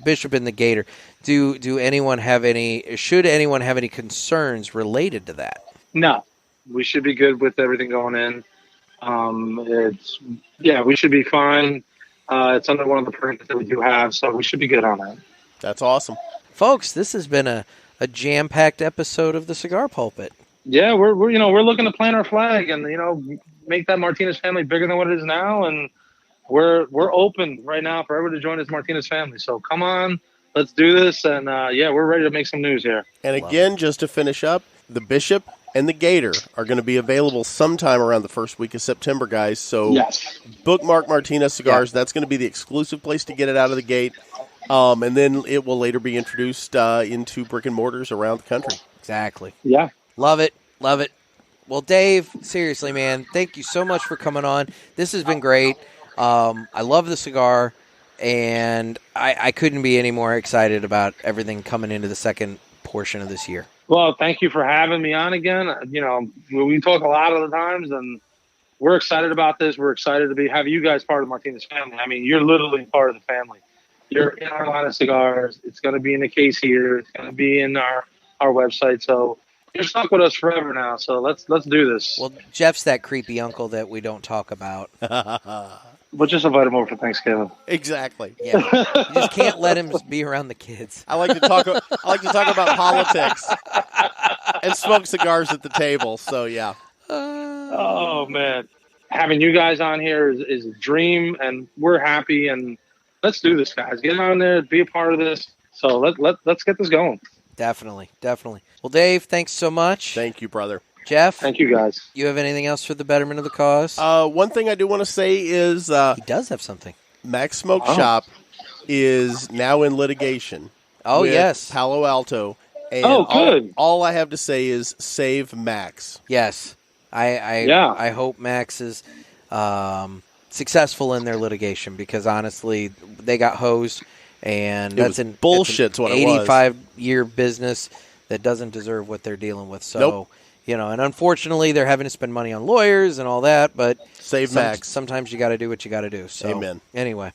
Bishop and the Gator, should anyone have any concerns related to that? No, we should be good with everything going in. We should be fine. It's under one of the predicates that we do have, so we should be good on that. That's awesome, folks. This has been a jam-packed episode of the Cigar Pulpit. Yeah, we're looking to plant our flag and make that Martinez family bigger than what it is now, and we're open right now for everyone to join this Martinez family. So come on, let's do this, and we're ready to make some news here. And again, just to finish up, the Bishop and the Gator are going to be available sometime around the first week of September, guys. So bookmark Martinez Cigars. Yeah. That's going to be the exclusive place to get it out of the gate. And then it will later be introduced into brick and mortars around the country. Exactly. Yeah. Love it. Well, Dave, seriously, man, thank you so much for coming on. This has been great. I love the cigar, and I couldn't be any more excited about everything coming into the second portion of this year. Well, thank you for having me on again. We talk a lot of the times, and we're excited about this. We're excited to have you guys part of the Martinez family. I mean, you're literally part of the family. You're in our line of cigars. It's going to be in the case here. It's going to be in our website. So you're stuck with us forever now. So let's do this. Well, Jeff's that creepy uncle that we don't talk about. We'll just invite him over for Thanksgiving. Exactly. Yeah. You just can't let him be around the kids. I like to talk about politics and smoke cigars at the table. So yeah. Oh man, having you guys on here is a dream, and we're happy. And let's do this, guys. Get on there, be a part of this. So let's get this going. Definitely. Well, Dave, thanks so much. Thank you, brother. Jeff, thank you, guys. You have anything else for the betterment of the cause? One thing I do want to say is he does have something. Max Smoke Shop is now in litigation. Oh, with yes. Palo Alto. And good. All I have to say is save Max. Yes. I hope Max is successful in their litigation, because honestly, they got hosed, and that's bullshit's what it was. 85-year business that doesn't deserve what they're dealing with. So. Nope. And unfortunately, they're having to spend money on lawyers and all that, but Max. Sometimes you got to do what you got to do. So, amen. Anyway.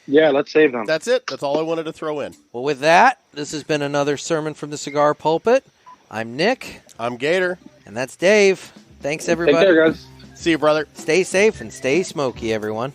Yeah, let's save them. That's it. That's all I wanted to throw in. Well, with that, this has been another sermon from the Cigar Pulpit. I'm Nick. I'm Gator. And that's Dave. Thanks, everybody. Take care, guys. See you, brother. Stay safe and stay smoky, everyone.